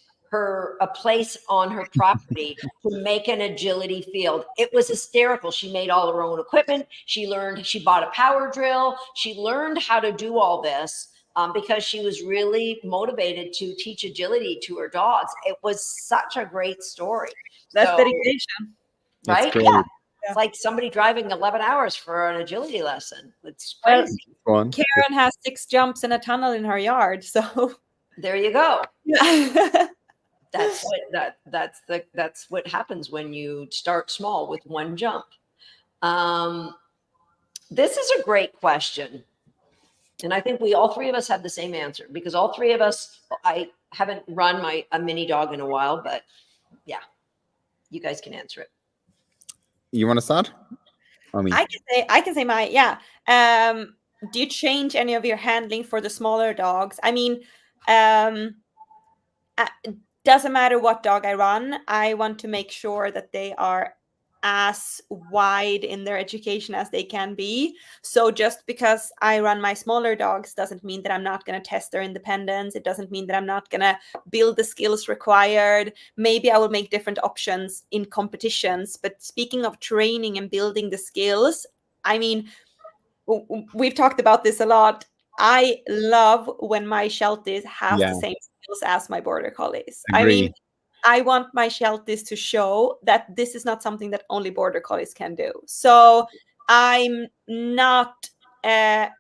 a place on her property to make an agility field. It was hysterical. She made all her own equipment. She bought a power drill. She learned how to do all this because she was really motivated to teach agility to her dogs. It was such a great story. That's dedication. Right? Yeah. It's like somebody driving 11 hours for an agility lesson. It's crazy. Well, Karen has 6 jumps in a tunnel in her yard. So there you go. That's what happens when you start small with 1 jump. This is a great question. And I think all 3 of us have the same answer, because all 3 of us, I haven't run a mini dog in a while, but yeah, you guys can answer it. You want to start? I can say my, do you change any of your handling for the smaller dogs? I mean, doesn't matter what dog I run. I want to make sure that they are as wide in their education as they can be. So just because I run my smaller dogs doesn't mean that I'm not going to test their independence. It doesn't mean that I'm not going to build the skills required. Maybe I will make different options in competitions. But speaking of training and building the skills, I mean, we've talked about this a lot. I love when my Shelties have the same skills as my Border Collies. Agreed. I mean, I want my Shelties to show that this is not something that only Border Collies can do. So I'm not running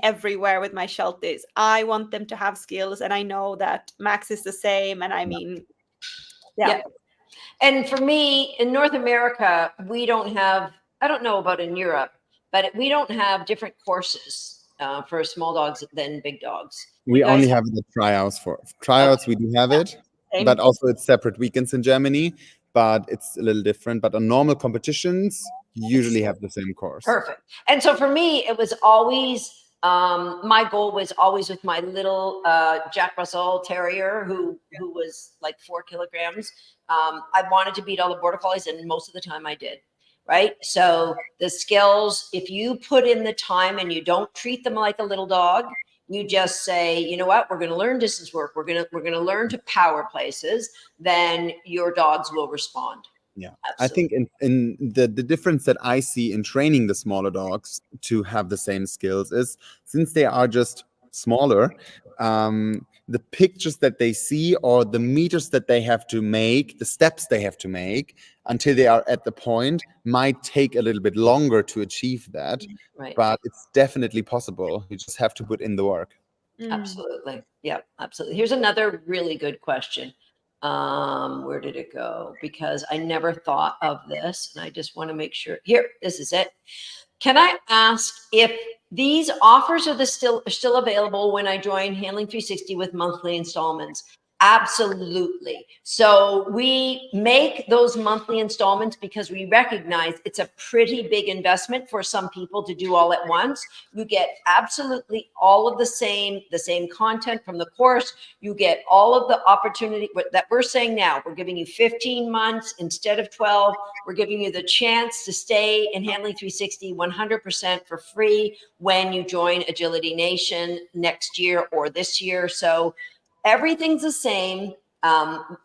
everywhere with my Shelties. I want them to have skills, and I know that Max is the same. And I mean, And for me, in North America, we don't have, I don't know about in Europe, but we don't have different courses for small dogs than big dogs. We You guys only have the tryouts for tryouts. We do have it, Same. but also it's separate weekends in Germany. But it's a little different. But on normal competitions, you usually have the same course. Perfect. And so for me, it was always my goal was always with my little Jack Russell Terrier who was like 4 kilograms. I wanted to beat all the border collies, and most of the time I did. Right. So the skills, if you put in the time and you don't treat them like a little dog, you just say, you know what, we're going to learn distance work. We're going to learn to power places. Then your dogs will respond. Yeah, Absolutely. I think in the difference that I see in training the smaller dogs to have the same skills is, since they are just smaller, the pictures that they see or the meters that they have to make, the steps they have to make until they are at the point might take a little bit longer to achieve that. Right. But it's definitely possible. You just have to put in the work. Absolutely. Yeah, absolutely. Here's another really good question. Where did it go? Because I never thought of this, and I just want to make sure. Here, this is it. Can I ask if these offers are still available when I join Handling 360 with monthly installments? Absolutely. So we make those monthly installments because we recognize it's a pretty big investment for some people to do all at once. You get absolutely all of the same content from the course. You get all of the opportunity that we're saying now. We're giving you 15 months instead of 12. We're giving you the chance to stay in Handling 360 100% for free when you join Agility Nation next year or this year. So everything's the same.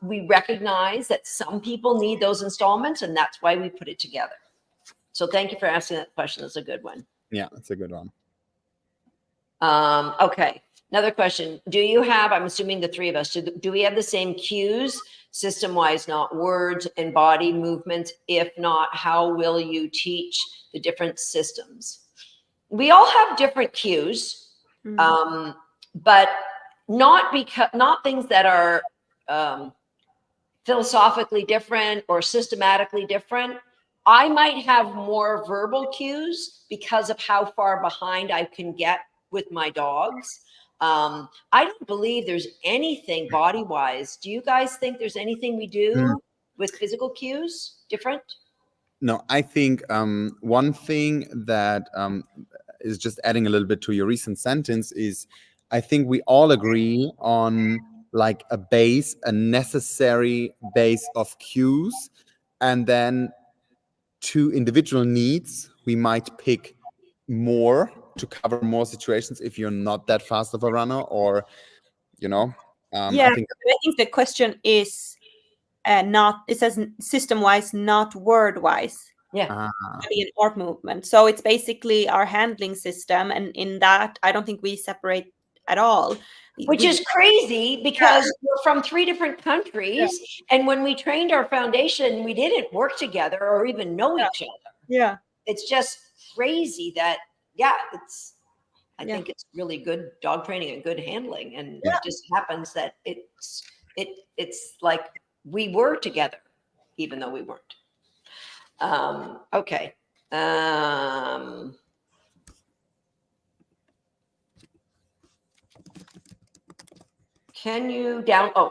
We recognize that some people need those installments, and that's why we put it together. So thank you for asking that question. That's a good one. Yeah, that's a good one. Okay, another question. Do you have, I'm assuming the three of us, do we have the same cues, system-wise, not words and body movements? If not, how will you teach the different systems? We all have different cues, but not things that are philosophically different or systematically different. I might have more verbal cues because of how far behind I can get with my dogs. I don't believe there's anything body-wise. Do you guys think there's anything we do with physical cues different? No, I think one thing that is just adding a little bit to your recent sentence is, I think we all agree on like a necessary base of cues, and then to individual needs, we might pick more to cover more situations if you're not that fast of a runner, or, yeah, I think the question is it says system-wise, not word-wise. Yeah. An art movement. So it's basically our handling system. And in that, I don't think we separate at all. Which is crazy because we're from 3 different countries. Yeah. And when we trained our foundation, we didn't work together or even know each other. Yeah. It's just crazy that, I think it's really good dog training and good handling. And it just happens that it's like we were together, even though we weren't. Okay. Can you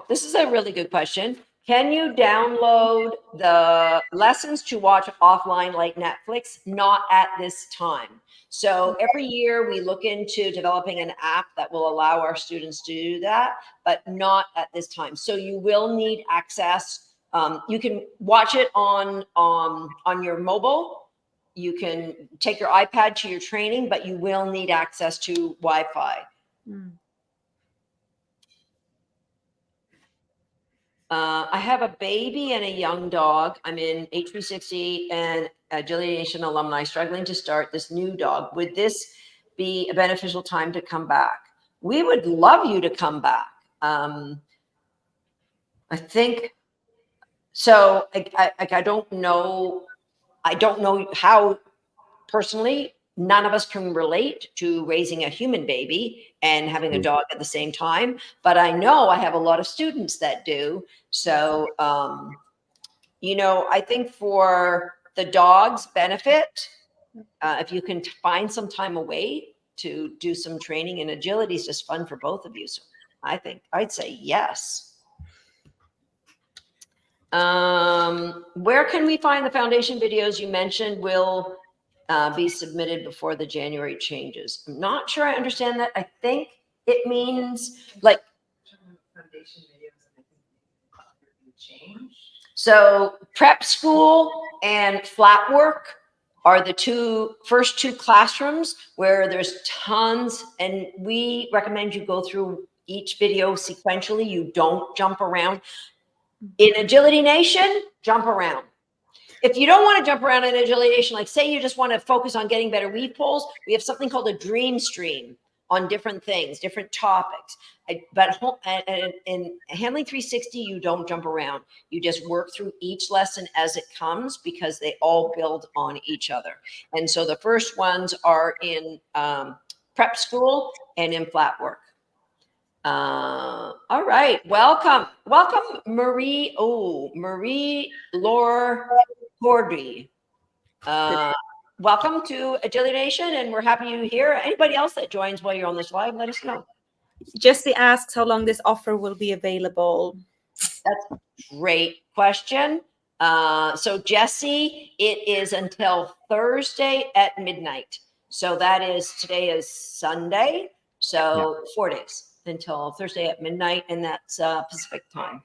this is a really good question. Can you download the lessons to watch offline like Netflix? Not at this time. So every year we look into developing an app that will allow our students to do that, but not at this time. So you will need access. You can watch it on your mobile. You can take your iPad to your training, but you will need access to Wi-Fi. I have a baby and a young dog. I'm in H360 and Agility Nation alumni struggling to start this new dog. Would this be a beneficial time to come back? We would love you to come back. I think so. I don't know. I don't know how personally. None of us can relate to raising a human baby and having a dog at the same time. But I know I have a lot of students that do. So you know, I think for the dog's benefit, if you can find some time away to do some training, and agility is just fun for both of you. So I think I'd say yes. Where can we find the foundation videos you mentioned will be submitted before the January changes? I'm not sure I understand that. I think it means like foundation videos. So prep school and flat work are the first two classrooms where there's tons, and we recommend you go through each video sequentially. You don't jump around. In Agility Nation, jump around. If you don't want to jump around in Agility Nation, like say you just want to focus on getting better weave pulls, we have something called a dream stream on different things, different topics. But in Handling 360, you don't jump around. You just work through each lesson as it comes because they all build on each other. And so the first ones are in prep school and in flat work. All right. Welcome, Marie. Oh, Marie Laure Cordy. Welcome to Agility Nation, and we're happy you're here. Anybody else that joins while you're on this live, let us know. Jesse asks how long this offer will be available. That's a great question. So Jesse, it is until Thursday at midnight. So that is, today is Sunday. So 4 days until Thursday at midnight, and that's Pacific time.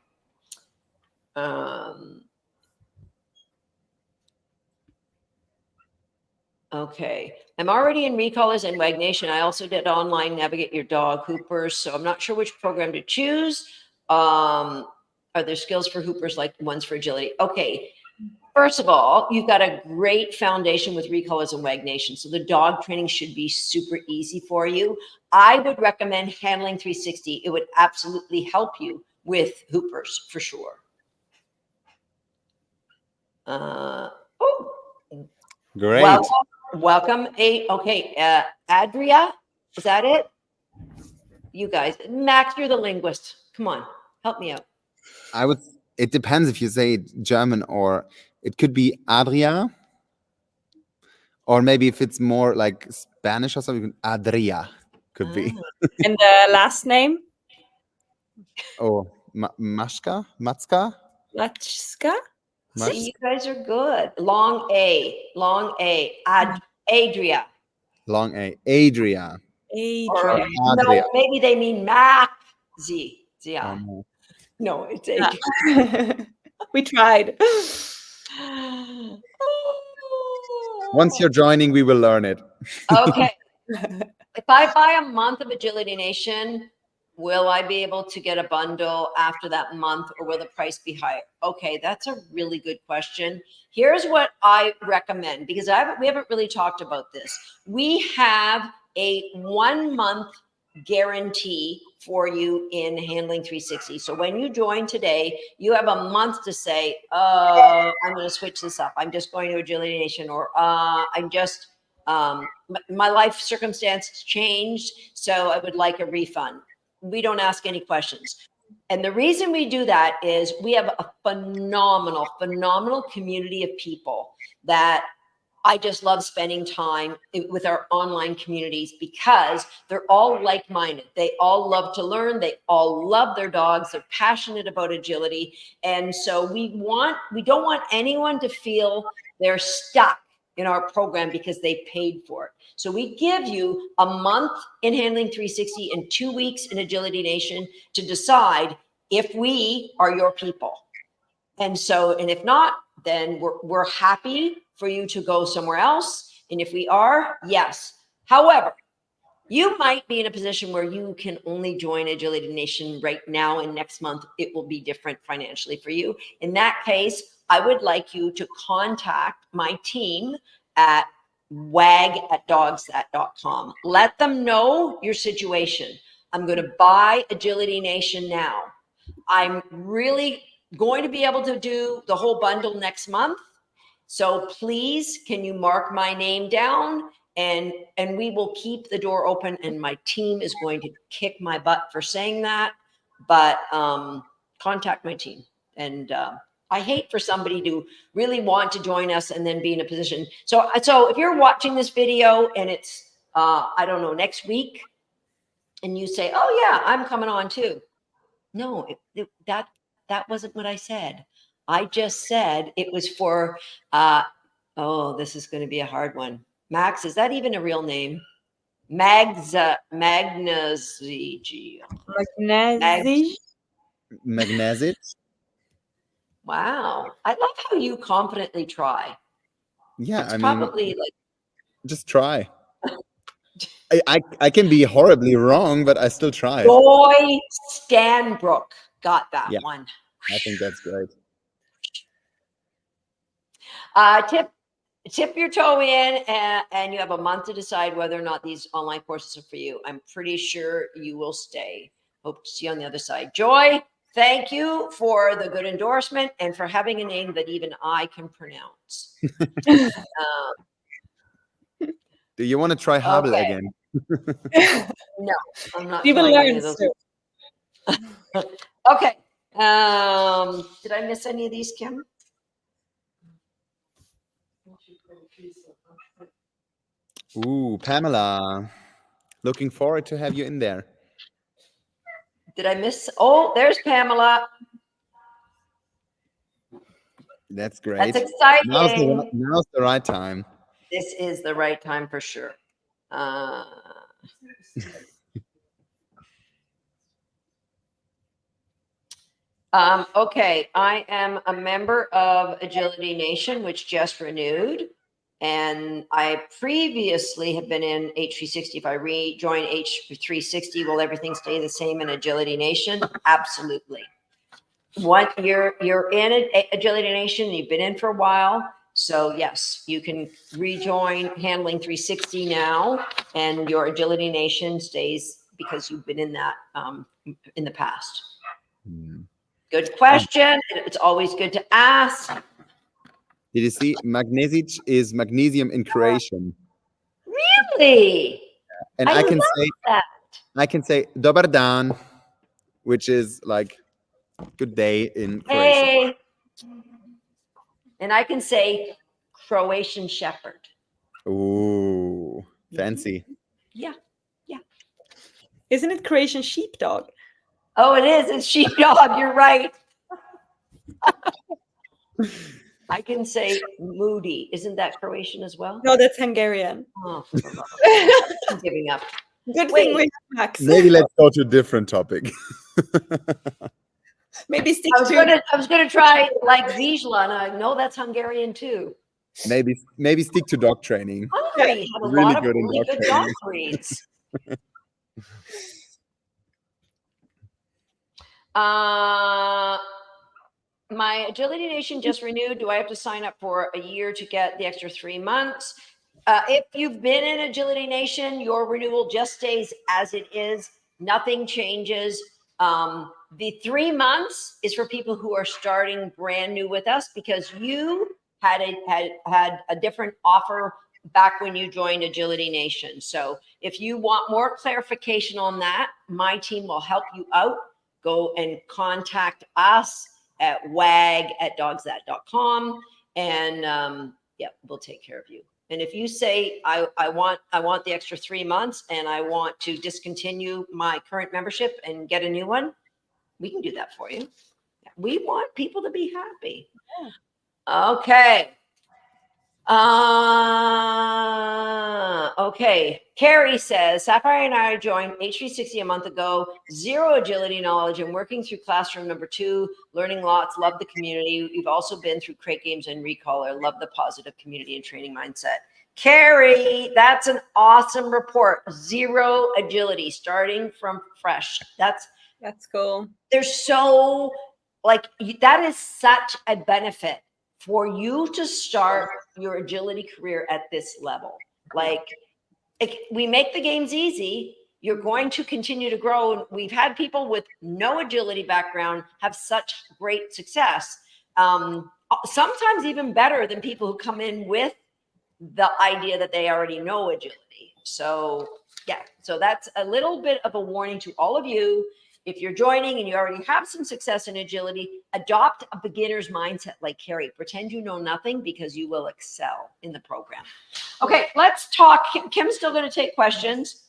Okay, I'm already in Recallers and Wagnation. I also did online Navigate Your Dog Hoopers, so I'm not sure which program to choose. Are there skills for Hoopers like ones for agility? Okay, first of all, you've got a great foundation with Recallers and Wagnation, so the dog training should be super easy for you. I would recommend Handling 360. It would absolutely help you with Hoopers for sure. Great. Welcome. Adria, is that it? You guys, Max, you're the linguist. Come on, help me out. It depends if you say German, or it could be Adria, or maybe if it's more like Spanish or something, Adria could be. And the last name? Oh, Matska? Lachska? See, you guys are good. Long A. Adria. Long A. Adria. Or, no, maybe they mean Mac. Yeah. No, it's Adria. We tried. Once you're joining, we will learn it. Okay. If I buy a month of Agility Nation, will I be able to get a bundle after that month, or will the price be higher? Okay, that's a really good question. Here's what I recommend, because we haven't really talked about this. We have a 1 month guarantee for you in Handling 360. So when you join today, you have a month to say, I'm going to switch this up. I'm just going to Agility Nation, or I'm just, my life circumstances changed, so I would like a refund. We don't ask any questions. And the reason we do that is we have a phenomenal community of people that I just love spending time with our online communities, because they're all like-minded. They all love to learn. They all love their dogs. They're passionate about agility. And so we don't want anyone to feel they're stuck in our program because they paid for it. So we give you a month in Handling 360 and 2 weeks in Agility Nation to decide if we are your people. And if not, then we're happy for you to go somewhere else. And if we are, yes. However, you might be in a position where you can only join Agility Nation right now, and next month it will be different financially for you. In that case, I would like you to contact my team at wag@dogsat.com. Let them know your situation. I'm going to buy Agility Nation now. I'm really going to be able to do the whole bundle next month. So please, can you mark my name down, and we will keep the door open, and my team is going to kick my butt for saying that, but contact my team, and I hate for somebody to really want to join us and then be in a position. So if you're watching this video and it's, I don't know, next week, and you say, oh yeah, I'm coming on too. No, that wasn't what I said. I just said it was for, oh, this is going to be a hard one. Max, is that even a real name? Magnesium. Magnesit. Wow. I love how you confidently try. Yeah, It's I mean, probably like, just try. I can be horribly wrong, but I still try. Joy Stanbrook got that one. I think that's great. Tip your toe in, and you have a month to decide whether or not these online courses are for you. I'm pretty sure you will stay. Hope to see you on the other side. Joy, thank you for the good endorsement and for having a name that even I can pronounce. Do you want to try Habel again? No, I'm not. Even learn. Okay. Did I miss any of these, Kim? Ooh, Pamela. Looking forward to have you in there. Did I miss? Oh, there's Pamela. That's great. That's exciting. Now's the right time. This is the right time for sure. Okay, I am a member of Agility Nation, which just renewed. And I previously have been in H360. If I rejoin H360, will everything stay the same in Agility Nation? Absolutely. What you're in Agility Nation, you've been in for a while. So yes, you can rejoin Handling 360 now, and your Agility Nation stays because you've been in that in the past. Good question. It's always good to ask. Did you see Magnesit is magnesium in Croatian? Really? And I can say Dobar dan, which is like good day in Croatian. Hey. And I can say Croatian Shepherd. Ooh, fancy. Yeah. Isn't it Croatian sheepdog? Oh, it is. It's sheepdog. You're right. I can say Moody. Isn't that Croatian as well? No, that's Hungarian. Oh, I'm giving up. Good thing we have Max. Maybe let's go to a different topic. Maybe stick I was gonna try like Zizla, and I know that's Hungarian too. Maybe stick to dog training. Hungary have a Really lot of good in really dog good dog breeds. My Agility Nation just renewed. Do I have to sign up for a year to get the extra 3 months? If you've been in Agility Nation, your renewal just stays as it is. Nothing changes. The 3 months is for people who are starting brand new with us because you had a different offer back when you joined Agility Nation. So if you want more clarification on that, my team will help you out. Go and contact us at wag@dogsthat.com, and we'll take care of you. And if you say I want the extra 3 months and I want to discontinue my current membership and get a new one, we can do that for you. We want people to be happy. Okay. Okay. Carrie says, Sapphire and I joined H360 a month ago, 0 agility knowledge and working through classroom number 2, learning lots, love the community. We've also been through crate games and recaller, love the positive community and training mindset. Carrie, that's an awesome report. 0 agility, starting from fresh. That's cool. There's so that is such a benefit for you to start your agility career at this level. We make the games easy. You're going to continue to grow. We've had people with no agility background have such great success. Sometimes even better than people who come in with the idea that they already know agility. So yeah, so that's a little bit of a warning to all of you. if you're joining and you already have some success in agility, adopt a beginner's mindset like Carrie. Pretend you know nothing, because you will excel in the program. Okay, let's talk. Kim's still going to take questions.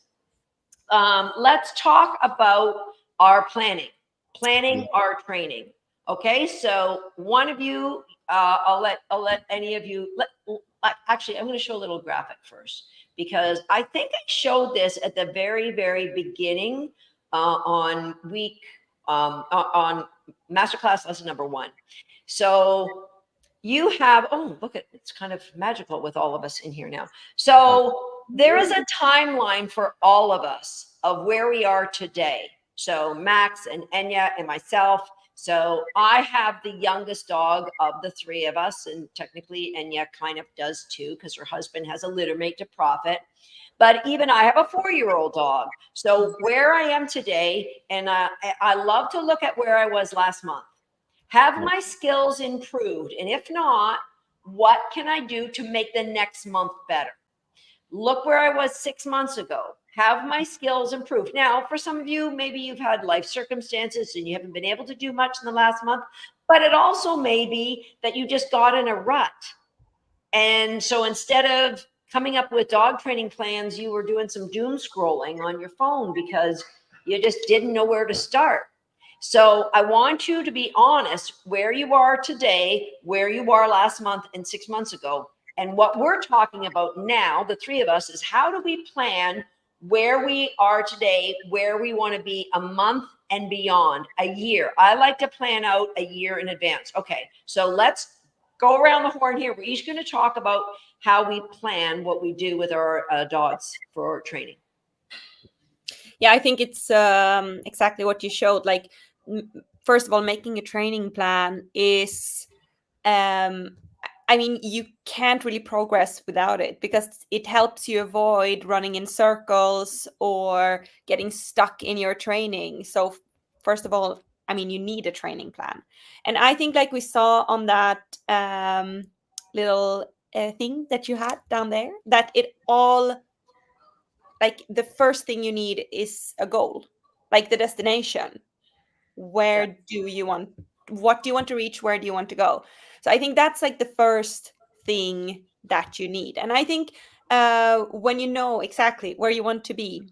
Let's talk about our planning our training. Okay, so one of you, I'll let any of you. Actually, I'm going to show a little graphic first, because I think I showed this at the very, very beginning on masterclass lesson number 1. So you have, oh, look at, it's kind of magical with all of us in here now. So there is a timeline for all of us of where we are today. So Max and Enya and myself. So I have the youngest dog of the 3 of us, and technically Enya kind of does too, because her husband has a litter mate to profit. But even I have a 4-year-old dog. So where I am today, and I love to look at where I was last month. Have my skills improved? And if not, what can I do to make the next month better? Look where I was 6 months ago. Have my skills improved? Now, for some of you, maybe you've had life circumstances and you haven't been able to do much in the last month, but it also may be that you just got in a rut. And so instead of coming up with dog training plans, you were doing some doom scrolling on your phone because you just didn't know where to start. So I want you to be honest where you are today, where you are last month and 6 months ago. And what we're talking about now, the 3 of us, is how do we plan where we are today, where we want to be a month and beyond, a year. I like to plan out a year in advance. Okay, so let's go around the horn here. We're each going to talk about how we plan what we do with our dogs for training. Yeah, I think it's exactly what you showed. Like, first of all, making a training plan is, I mean, you can't really progress without it, because it helps you avoid running in circles or getting stuck in your training. So first of all, I mean, you need a training plan. And I think, like we saw on that little thing that you had down there, that it all, like, the first thing you need is a goal, like the destination. Where do you want, what do you want to reach? Where do you want to go? So I think that's like the first thing that you need. And I think when you know exactly where you want to be,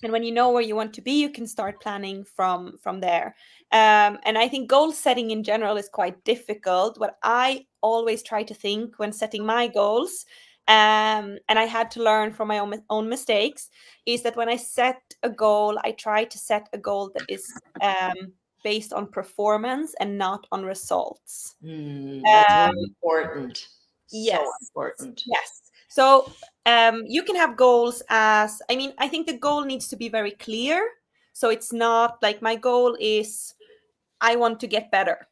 and when you know where you want to be, you can start planning from there. And I think goal setting in general is quite difficult. What I always try to think when setting my goals, and I had to learn from my own mistakes, is that when I set a goal, I try to set a goal that is based on performance and not on results. That's very important. Yes. So important. Yes. So you can have goals as, I mean, I think the goal needs to be very clear. So it's not like, my goal is I want to get better,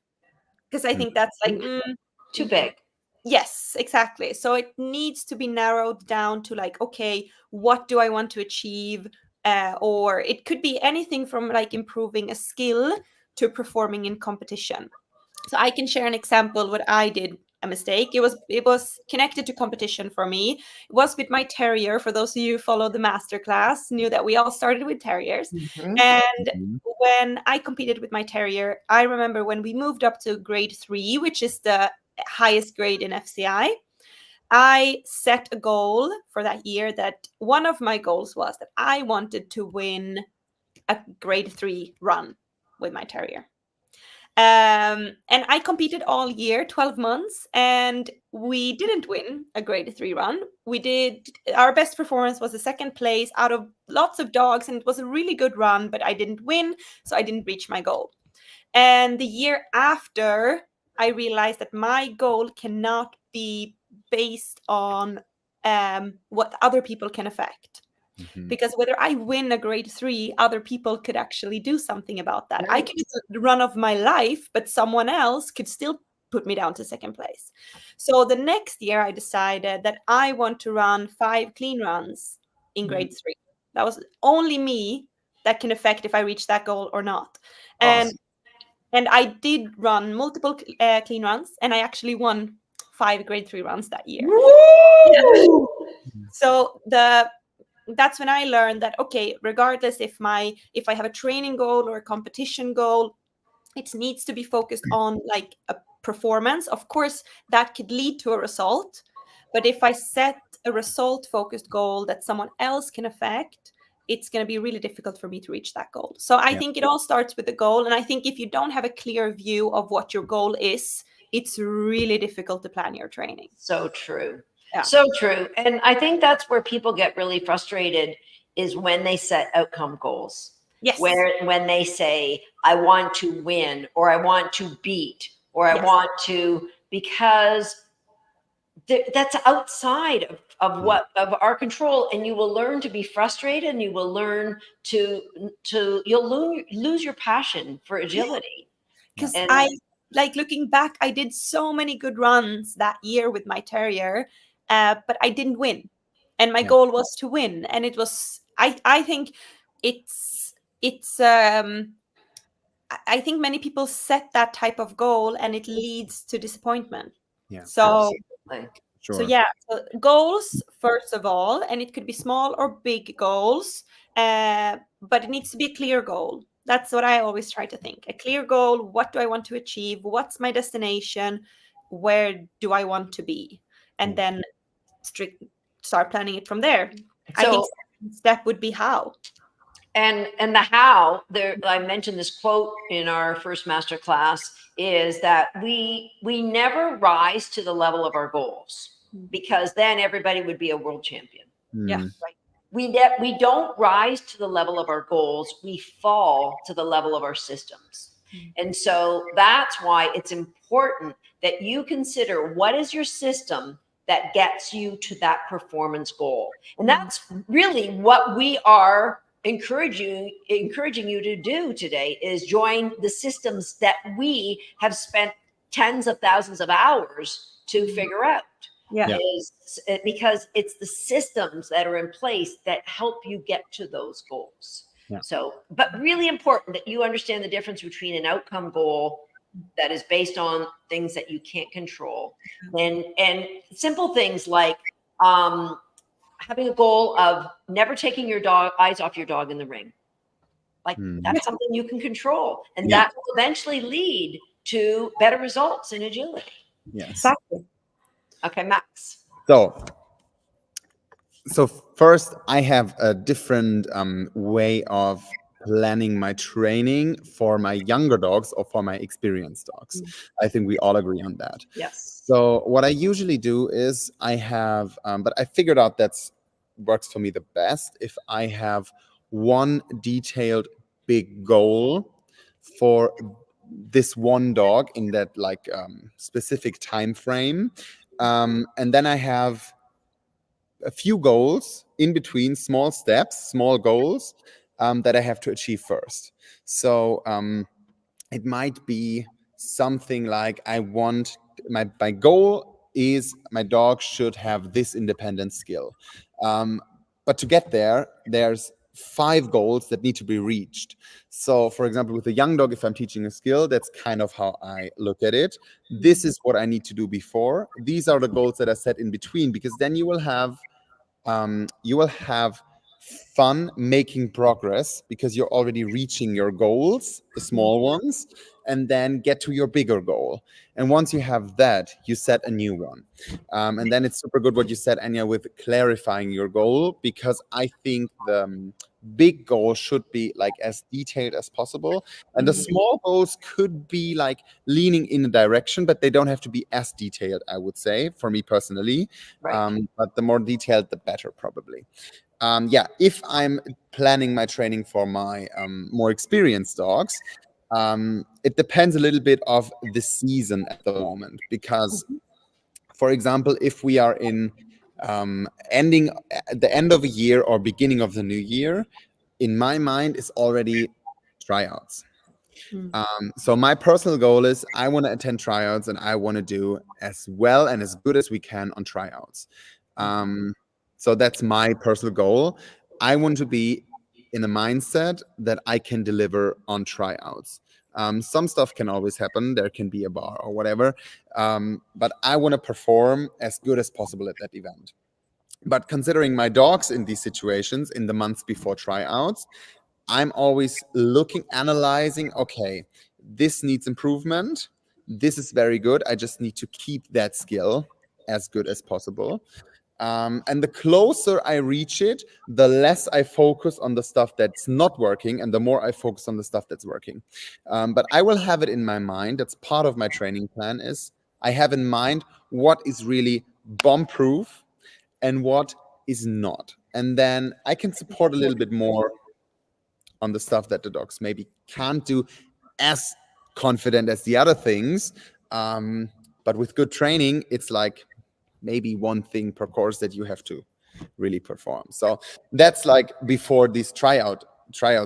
because I think that's like too big. Yes, exactly. So it needs to be narrowed down to like, okay, what do I want to achieve? Or it could be anything from like improving a skill to performing in competition. So I can share an example what I did a mistake. It was connected to competition for me. It was with my terrier. For those of you who follow the masterclass, knew that we all started with terriers. And when I competed with my terrier, I remember when we moved up to grade 3, which is the highest grade in FCI, I set a goal for that year, that one of my goals was that I wanted to win a grade 3 run with my terrier. And I competed all year, 12 months, and we didn't win a grade 3 run. Our best performance was a 2nd place out of lots of dogs, and it was a really good run, but I didn't win, so I didn't reach my goal. And the year after, I realized that my goal cannot be based on what other people can affect. Because whether I win a grade 3, other people could actually do something about that. I could do the run of my life, but someone else could still put me down to 2nd place. So the next year I decided that I want to run 5 clean runs in grade 3. That was only me that can affect if I reach that goal or not. And I did run multiple clean runs, and I actually won 5 grade 3 runs that year. Yeah. So that's when I learned that, okay, regardless if I have a training goal or a competition goal, it needs to be focused on like a performance. Of course, that could lead to a result, but if I set a result focused goal that someone else can affect, it's going to be really difficult for me to reach that goal. So I think it all starts with the goal. And I think if you don't have a clear view of what your goal is, it's really difficult to plan your training. So true. Yeah. So true. And I think that's where people get really frustrated, is when they set outcome goals. Yes. When they say, I want to win, or I want to beat, or I want to, because that's outside of our control, and you will learn to be frustrated, and you will learn you'll lose your passion for agility. Because I, like, looking back, I did so many good runs that year with my terrier, but I didn't win, and my goal was to win. And it was, I think I think many people set that type of goal, and it leads to disappointment. So so goals first of all, and it could be small or big goals, but it needs to be a clear goal. That's what I always try to think. A clear goal. What do I want to achieve? What's my destination? Where do I want to be? And then start planning it from there. So, I think second step would be how. And the how, I mentioned this quote in our first master class, is that we never rise to the level of our goals, because then everybody would be a world champion. Yeah. Right. We don't rise to the level of our goals. We fall to the level of our systems. And so that's why it's important that you consider, what is your system that gets you to that performance goal. And that's really what we are encouraging you to do today, is join the systems that we have spent tens of thousands of hours to figure out. Because it's the systems that are in place that help you get to those goals. So, but really important that you understand the difference between an outcome goal that is based on things that you can't control, and simple things like having a goal of never taking your eyes off your dog in the ring. Like that's something you can control, and that will eventually lead to better results in agility. Yes. Exactly. Okay, Max. So first, I have a different way of planning my training for my younger dogs or for my experienced dogs. I think we all agree on that. Yes. So what I usually do is I have, but I figured out that's works for me the best if I have one detailed big goal for this one dog in that like specific time frame, and then I have a few goals in between, small steps, small goals that I have to achieve first. So it might be something like I want, my goal is my dog should have this independent skill. But to get there, there's 5 goals that need to be reached. So for example, with a young dog, if I'm teaching a skill, that's kind of how I look at it. This is what I need to do before. These are the goals that are set in between, because then you will have fun making progress, because you're already reaching your goals, the small ones, and then get to your bigger goal. And once you have that, you set a new one. And then it's super good what you said, Enya, with clarifying your goal, because I think the big goal should be like as detailed as possible. And the small goals could be like leaning in a direction, but they don't have to be as detailed, I would say, for me personally. Right. But the more detailed, the better, probably. If I'm planning my training for my more experienced dogs, it depends a little bit of the season at the moment, because, for example, if we are in ending at the end of a year or beginning of the new year, in my mind is already tryouts. So my personal goal is I want to attend tryouts, and I want to do as well and as good as we can on tryouts. So that's my personal goal. I want to be in a mindset that I can deliver on tryouts. Some stuff can always happen. There can be a bar or whatever. But I want to perform as good as possible at that event. But considering my dogs in these situations in the months before tryouts, I'm always looking, analyzing, okay, this needs improvement. This is very good. I just need to keep that skill as good as possible. And the closer I reach it, the less I focus on the stuff that's not working and the more I focus on the stuff that's working. But I will have it in my mind. That's part of my training plan is I have in mind what is really bomb-proof and what is not. And then I can support a little bit more on the stuff that the dogs maybe can't do as confident as the other things. But with good training, it's like maybe one thing per course that you have to really perform. So that's like before these tryout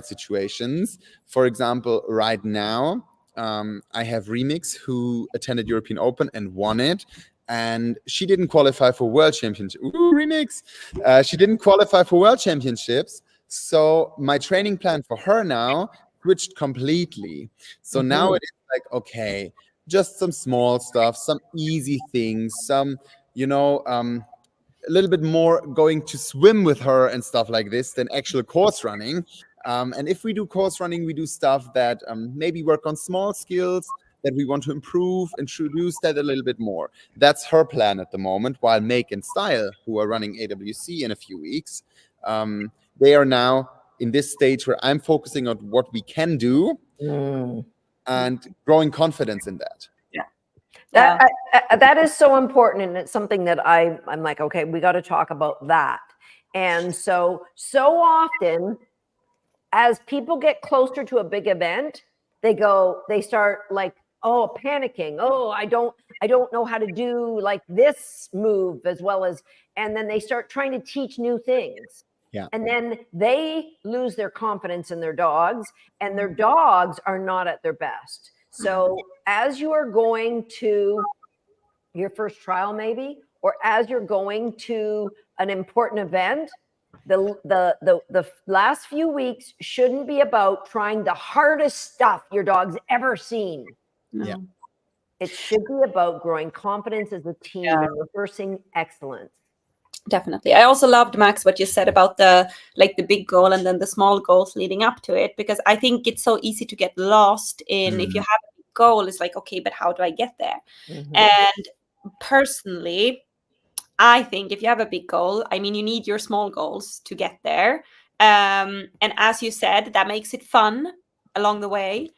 situations. For example, right now, I have Remix who attended European Open and won it. And she didn't qualify for World Championship. Ooh, Remix! She didn't qualify for World Championships. So my training plan for her now switched completely. So now it is like, okay, just some small stuff, some easy things, some, a little bit more going to swim with her and stuff like this than actual course running. And if we do course running, we do stuff that maybe work on small skills that we want to improve, introduce that a little bit more. That's her plan at the moment, while Make and Style, who are running AWC in a few weeks, they are now in this stage where I'm focusing on what we can do and growing confidence in that. That is so important, and it's something that I'm like, okay, we got to talk about that. And so often, as people get closer to a big event, they start like, oh, panicking. Oh, I don't know how to do like this move as well as, and then they start trying to teach new things. Yeah. And then they lose their confidence in their dogs, and their dogs are not at their best. So as you are going to your first trial, maybe, or as you're going to an important event, the last few weeks shouldn't be about trying the hardest stuff your dog's ever seen. No. Yeah. It should be about growing confidence as a team and reversing excellence. Definitely. I also loved, Max, what you said about the big goal and then the small goals leading up to it, because I think it's so easy to get lost in if you have a big goal, it's like, okay, but how do I get there? And personally, I think if you have a big goal, I mean, you need your small goals to get there. And as you said, that makes it fun along the way.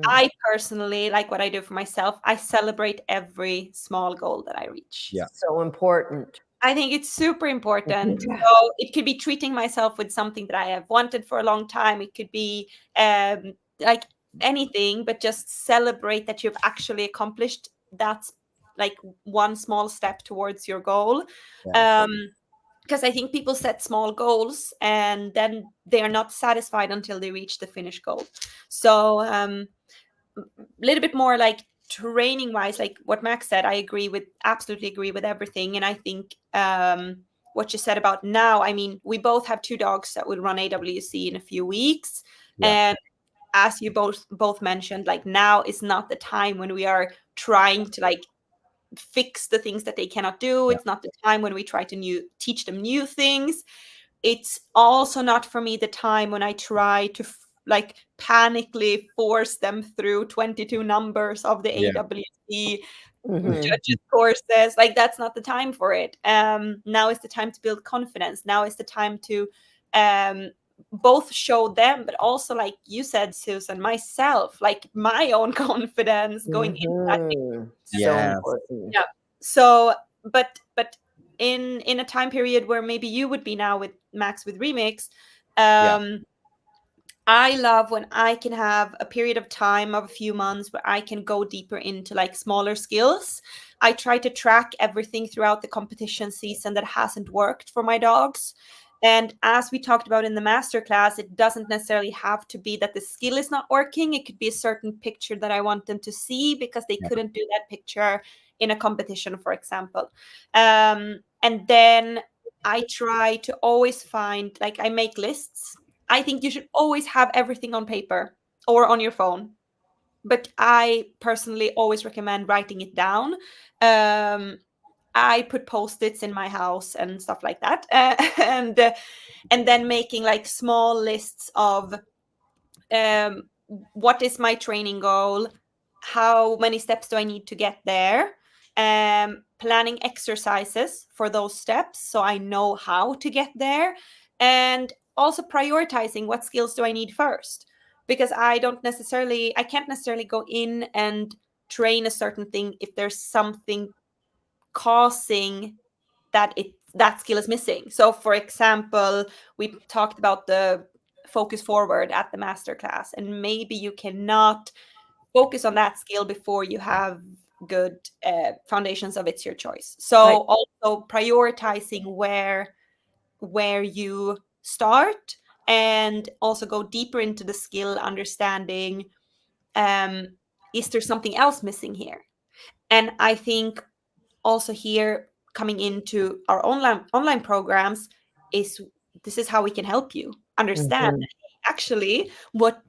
I personally, like what I do for myself, I celebrate every small goal that I reach. Yeah. So important. I think it's super important. So it could be treating myself with something that I have wanted for a long time. It could be like anything, but just celebrate that you've actually accomplished that's like one small step towards your goal. Because I think people set small goals and then they are not satisfied until they reach the finished goal. So a little bit more like training wise, like what Max said, I absolutely agree with everything. And I think what you said about now, I mean, we both have 2 dogs that will run AWC in a few weeks. And as you both mentioned, like now is not the time when we are trying to like fix the things that they cannot do. It's not the time when we try to teach them new things. It's also not for me the time when I try to like panically force them through 22 numbers of the AWC judges courses. Like that's not the time for it. Now is the time to build confidence. Now is the time to both show them, but also like you said, Susan, myself, like my own confidence going into that. So but in a time period where maybe you would be now with Max with Remix, I love when I can have a period of time of a few months where I can go deeper into like smaller skills. I try to track everything throughout the competition season that hasn't worked for my dogs. And as we talked about in the masterclass, it doesn't necessarily have to be that the skill is not working. It could be a certain picture that I want them to see because they couldn't do that picture in a competition, for example. And then I try to always find, like I make lists. I think you should always have everything on paper or on your phone. But I personally always recommend writing it down. I put post-its in my house and stuff like that, and then making like small lists of what is my training goal, how many steps do I need to get there, planning exercises for those steps so I know how to get there, and also prioritizing what skills do I need first, because I can't necessarily go in and train a certain thing if there's something causing that skill is missing. So for example, we talked about the focus forward at the masterclass, and maybe you cannot focus on that skill before you have good foundations of it's your choice. So Right. also prioritizing where you start, and also go deeper into the skill, understanding is there something else missing here. And I think also here, coming into our online programs, is this is how we can help you understand actually what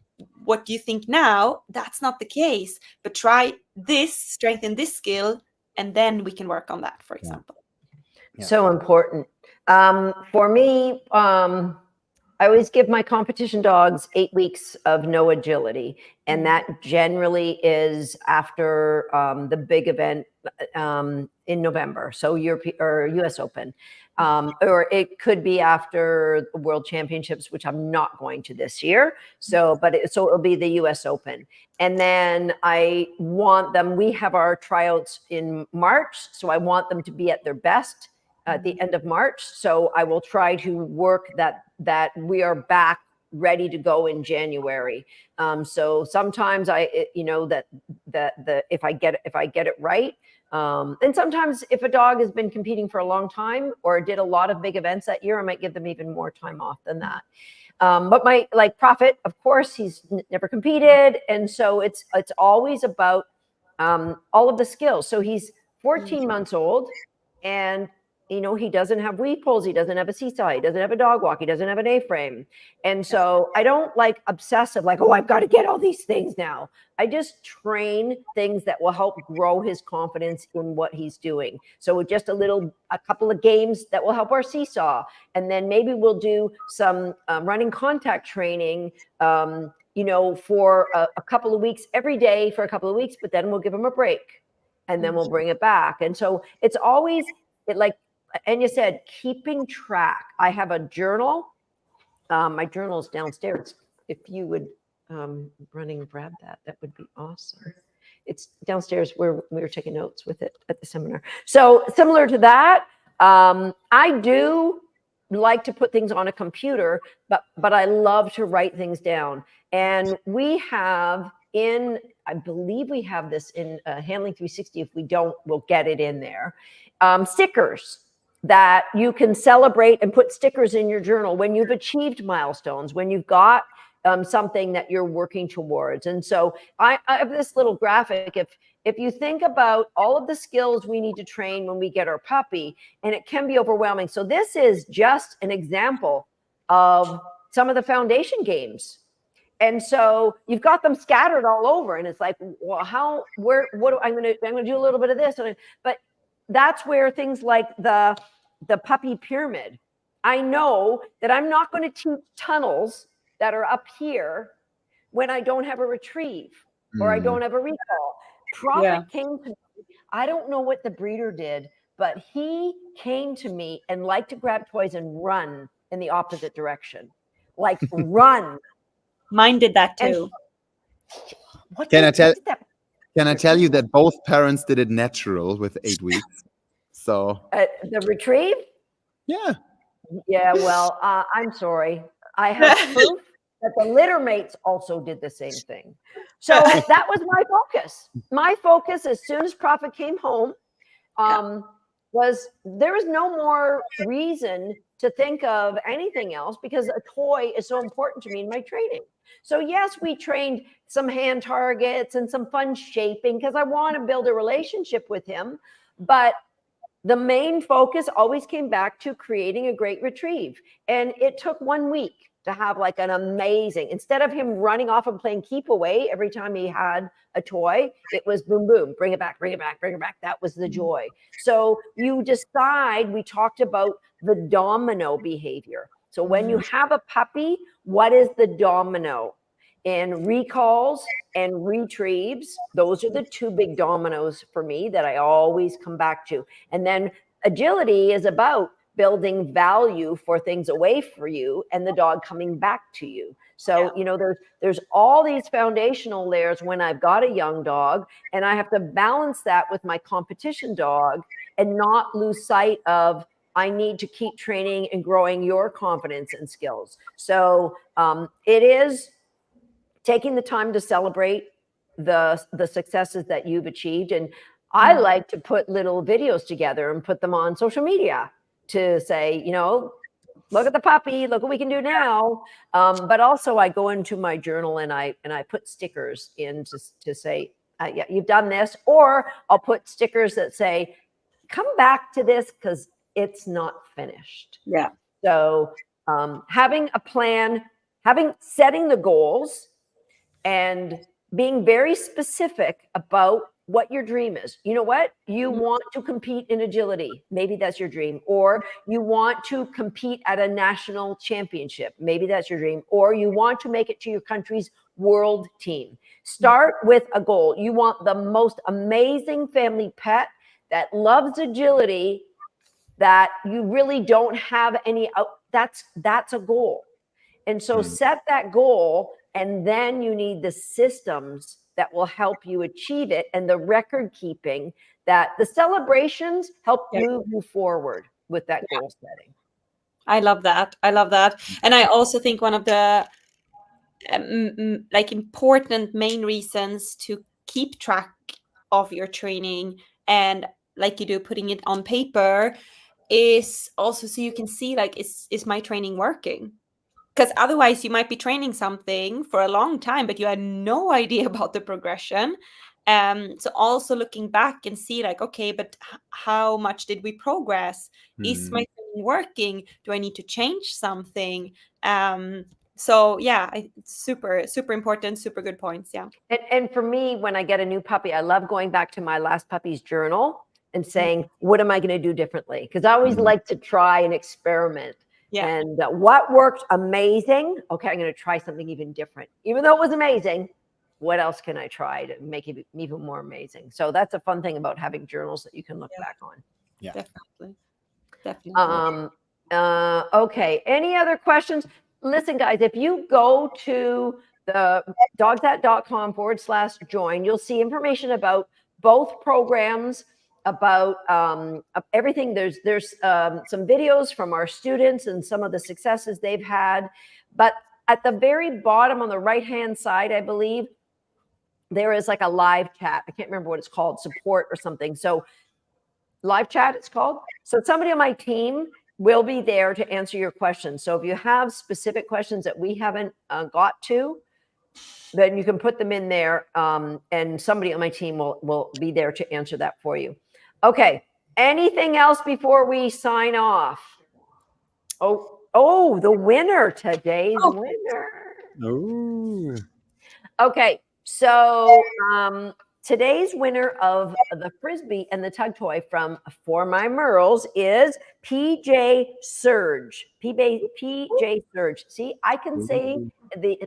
you think now, that's not the case, but try this, strengthen this skill, and then we can work on that, for example. Yeah. So important. For me, I always give my competition dogs 8 weeks of no agility. And that generally is after the big event in November. So Europe or US Open. Or it could be after the World Championships, which I'm not going to this year. So it'll be the US Open. And then I want them, we have our tryouts in March. So I want them to be at their best at the end of March. So I will try to work that we are back ready to go in January. So sometimes if I get it right, and sometimes if a dog has been competing for a long time or did a lot of big events that year, I might give them even more time off than that. But my Prophet, of course, he's never competed, and so it's always about all of the skills. So he's 14 months old, and he doesn't have weed pulls. He doesn't have a seesaw. He doesn't have a dog walk. He doesn't have an A-frame. And so I don't obsessive, I've got to get all these things now. I just train things that will help grow his confidence in what he's doing. So just a couple of games that will help our seesaw. And then maybe we'll do some running contact training, for a couple of weeks, every day for a couple of weeks, but then we'll give him a break and then we'll bring it back. And so it's always Enya said, keeping track. I have a journal. My journal is downstairs. If you would running grab that would be awesome. It's downstairs where we were taking notes with it at the seminar. So similar to that, I do like to put things on a computer, but I love to write things down. And we have I believe we have this in Handling 360. If we don't, we'll get it in there. Stickers that you can celebrate and put stickers in your journal when you've achieved milestones, when you've got something that you're working towards. And so I have this little graphic. If you think about all of the skills we need to train when we get our puppy, and it can be overwhelming. So this is just an example of some of the foundation games. And so you've got them scattered all over, and it's well, I'm going to do a little bit of this, but that's where things like the puppy pyramid. I know that I'm not going to teach tunnels that are up here when I don't have a retrieve or I don't have a recall. Prophet came to me. I don't know what the breeder did, but he came to me and liked to grab toys and run in the opposite direction. Run. Mine did that too. Can I tell you that both parents did it natural with 8 weeks? So the retrieve? Yeah. Yeah, well, I'm sorry. I have proof that the litter mates also did the same thing. So that was my focus. My focus, as soon as Prophet came home, was there was no more reason to think of anything else, because a toy is so important to me in my training. So yes, we trained some hand targets and some fun shaping because I want to build a relationship with him. But the main focus always came back to creating a great retrieve. And it took 1 week. to have like an amazing, instead of him running off and playing keep away every time he had a toy, it was boom, boom, bring it back, bring it back, bring it back. That was the joy. So you decide, we talked about the domino behavior. So when you have a puppy, what is the domino? And recalls and retrieves, those are the two big dominoes for me that I always come back to. And then agility is about building value for things away for you and the dog coming back to you. So, you know, there's all these foundational layers when I've got a young dog, and I have to balance that with my competition dog and not lose sight of, I need to keep training and growing your confidence and skills. So it is taking the time to celebrate the successes that you've achieved. And I like to put little videos together and put them on social media to say, you know, look at the puppy, look what we can do now. But also I go into my journal and I put stickers in to say, yeah, you've done this. Or I'll put stickers that say, come back to this because it's not finished. Yeah. So having a plan, setting the goals, and being very specific about what your dream is. You know what? You want to compete in agility. Maybe that's your dream. Or you want to compete at a national championship. Maybe that's your dream. Or you want to make it to your country's world team. Start with a goal. You want the most amazing family pet that loves agility, that you really don't have any, that's a goal. And so set that goal, and then you need the systems that will help you achieve it, and the record keeping, that the celebrations help move you forward with that goal setting. I love that. I love that. And I also think one of the like important main reasons to keep track of your training, and like you do, putting it on paper, is also so you can see, like, is my training working? Because otherwise you might be training something for a long time, but you had no idea about the progression. So also looking back and see, like, okay, but how much did we progress? Is my training working? Do I need to change something? So yeah, super, super important, super good points. Yeah. And for me, when I get a new puppy, I love going back to my last puppy's journal and saying, what am I going to do differently? Because I always like to try and experiment. Yeah. And what worked amazing? Okay, I'm going to try something even different. Even though it was amazing, what else can I try to make it even more amazing? So that's a fun thing about having journals that you can look back on. Yeah, definitely. Okay, any other questions? Listen, guys, if you go to the dogsthat.com/join, you'll see information about both programs, about everything. There's some videos from our students and some of the successes they've had. But at the very bottom on the right-hand side, I believe, there is like a live chat. I can't remember what it's called, support or something. So live chat, it's called. So somebody on my team will be there to answer your questions. So if you have specific questions that we haven't got to, then you can put them in there, and somebody on my team will be there to answer that for you. Okay, anything else before we sign off? Oh, the winner, today's winner. Oh. Okay, so today's winner of the Frisbee and the tug toy from For My Merles is PJ Surge. PJ Surge. See, I can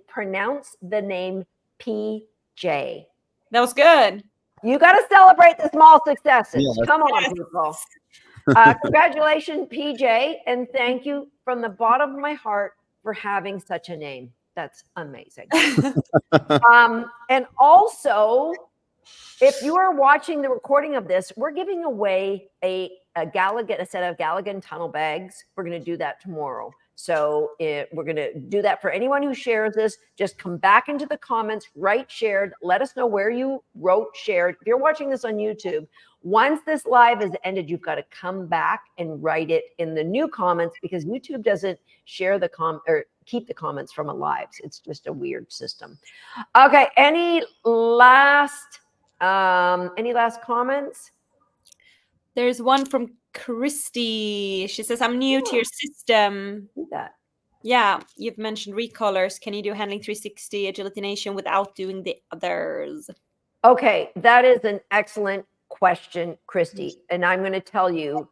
pronounce the name PJ. That was good. You got to celebrate the small successes. Yes. Come on, people. Congratulations, PJ, and thank you from the bottom of my heart for having such a name. That's amazing. And also, if you are watching the recording of this, we're giving away a set of Galligan tunnel bags. We're going to do that tomorrow. So we're going to do that for anyone who shares this. Just come back into the comments, write shared. Let us know where you wrote shared. If you're watching this on YouTube, once this live is ended, you've got to come back and write it in the new comments, because YouTube doesn't share the or keep the comments from a live. It's just a weird system. Okay. Any last comments? There's one from Christy. She says, I'm new to your system. Do that. Yeah, you've mentioned recallers. Can you do handling 360, agility nation without doing the others? Okay, that is an excellent question, Christy. And I'm going to tell you,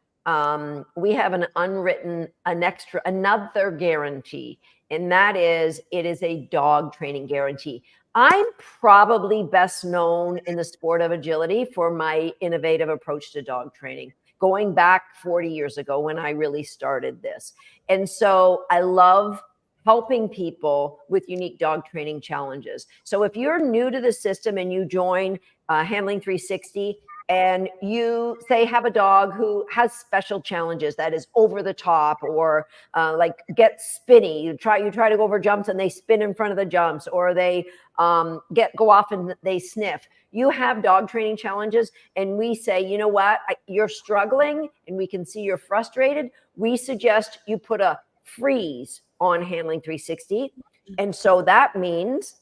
we have an unwritten, another guarantee, and that is it is a dog training guarantee. I'm probably best known in the sport of agility for my innovative approach to dog training, going back 40 years ago when I really started this. And so I love helping people with unique dog training challenges. So if you're new to the system and you join Handling 360 and you say have a dog who has special challenges that is over the top, or like get spinny, you try to go over jumps and they spin in front of the jumps, or they go off and they sniff. You have dog training challenges and we say, you know what, you're struggling and we can see you're frustrated. We suggest you put a freeze on Handling 360. And so that means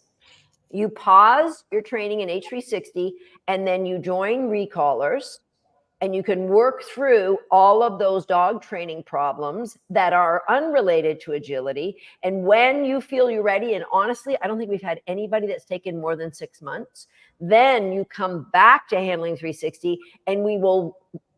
you pause your training in H360 and then you join recallers and you can work through all of those dog training problems that are unrelated to agility. And when you feel you're ready, and honestly, I don't think we've had anybody that's taken more than 6 months, then you come back to Handling 360 and we will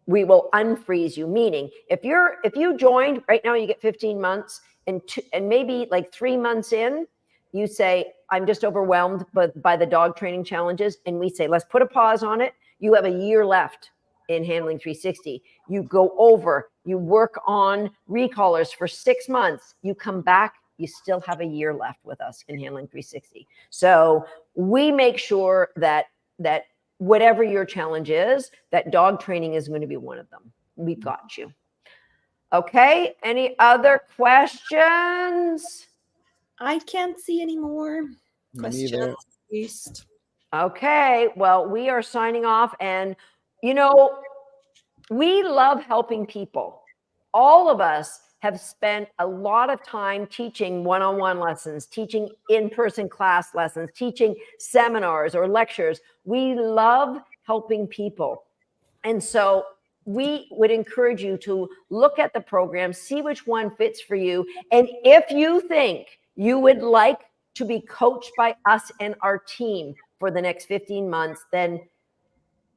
unfreeze you. Meaning if you joined right now, you get 15 months and maybe like 3 months in, you say, I'm just overwhelmed by the dog training challenges. And we say, let's put a pause on it. You have a year left in Handling 360. You go over, you work on recallers for 6 months. You come back, you still have a year left with us in Handling 360. So we make sure that whatever your challenge is, that dog training is going to be one of them. We've got you. Okay, any other questions? I can't see any more questions. Least. Okay, well, we are signing off, and we love helping people. All of us have spent a lot of time teaching one-on-one lessons, teaching in-person class lessons, teaching seminars or lectures. We love helping people. And so we would encourage you to look at the program, see which one fits for you. And if you think you would like to be coached by us and our team for the next 15 months, then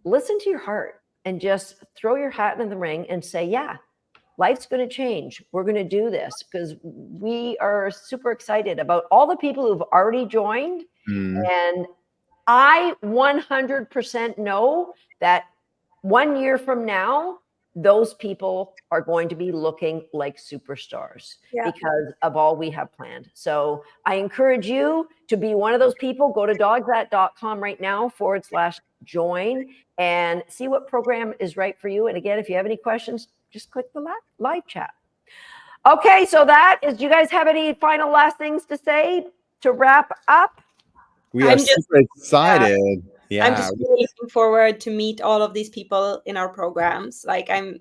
listen to your heart and just throw your hat in the ring and say, yeah, life's going to change. We're going to do this, because we are super excited about all the people who've already joined. And I 100% know that 1 year from now, those people are going to be looking like superstars because of all we have planned. So I encourage you to be one of those people. Go to dogsthat.com right now /join and see what program is right for you. And again, if you have any questions, just click the live chat. Okay, so do you guys have any final last things to say to wrap up? We are super excited. Yeah. I'm just really looking forward to meet all of these people in our programs. Like I'm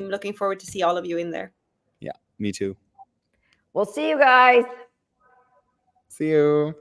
looking forward to see all of you in there. Yeah, me too. We'll see you guys. See you.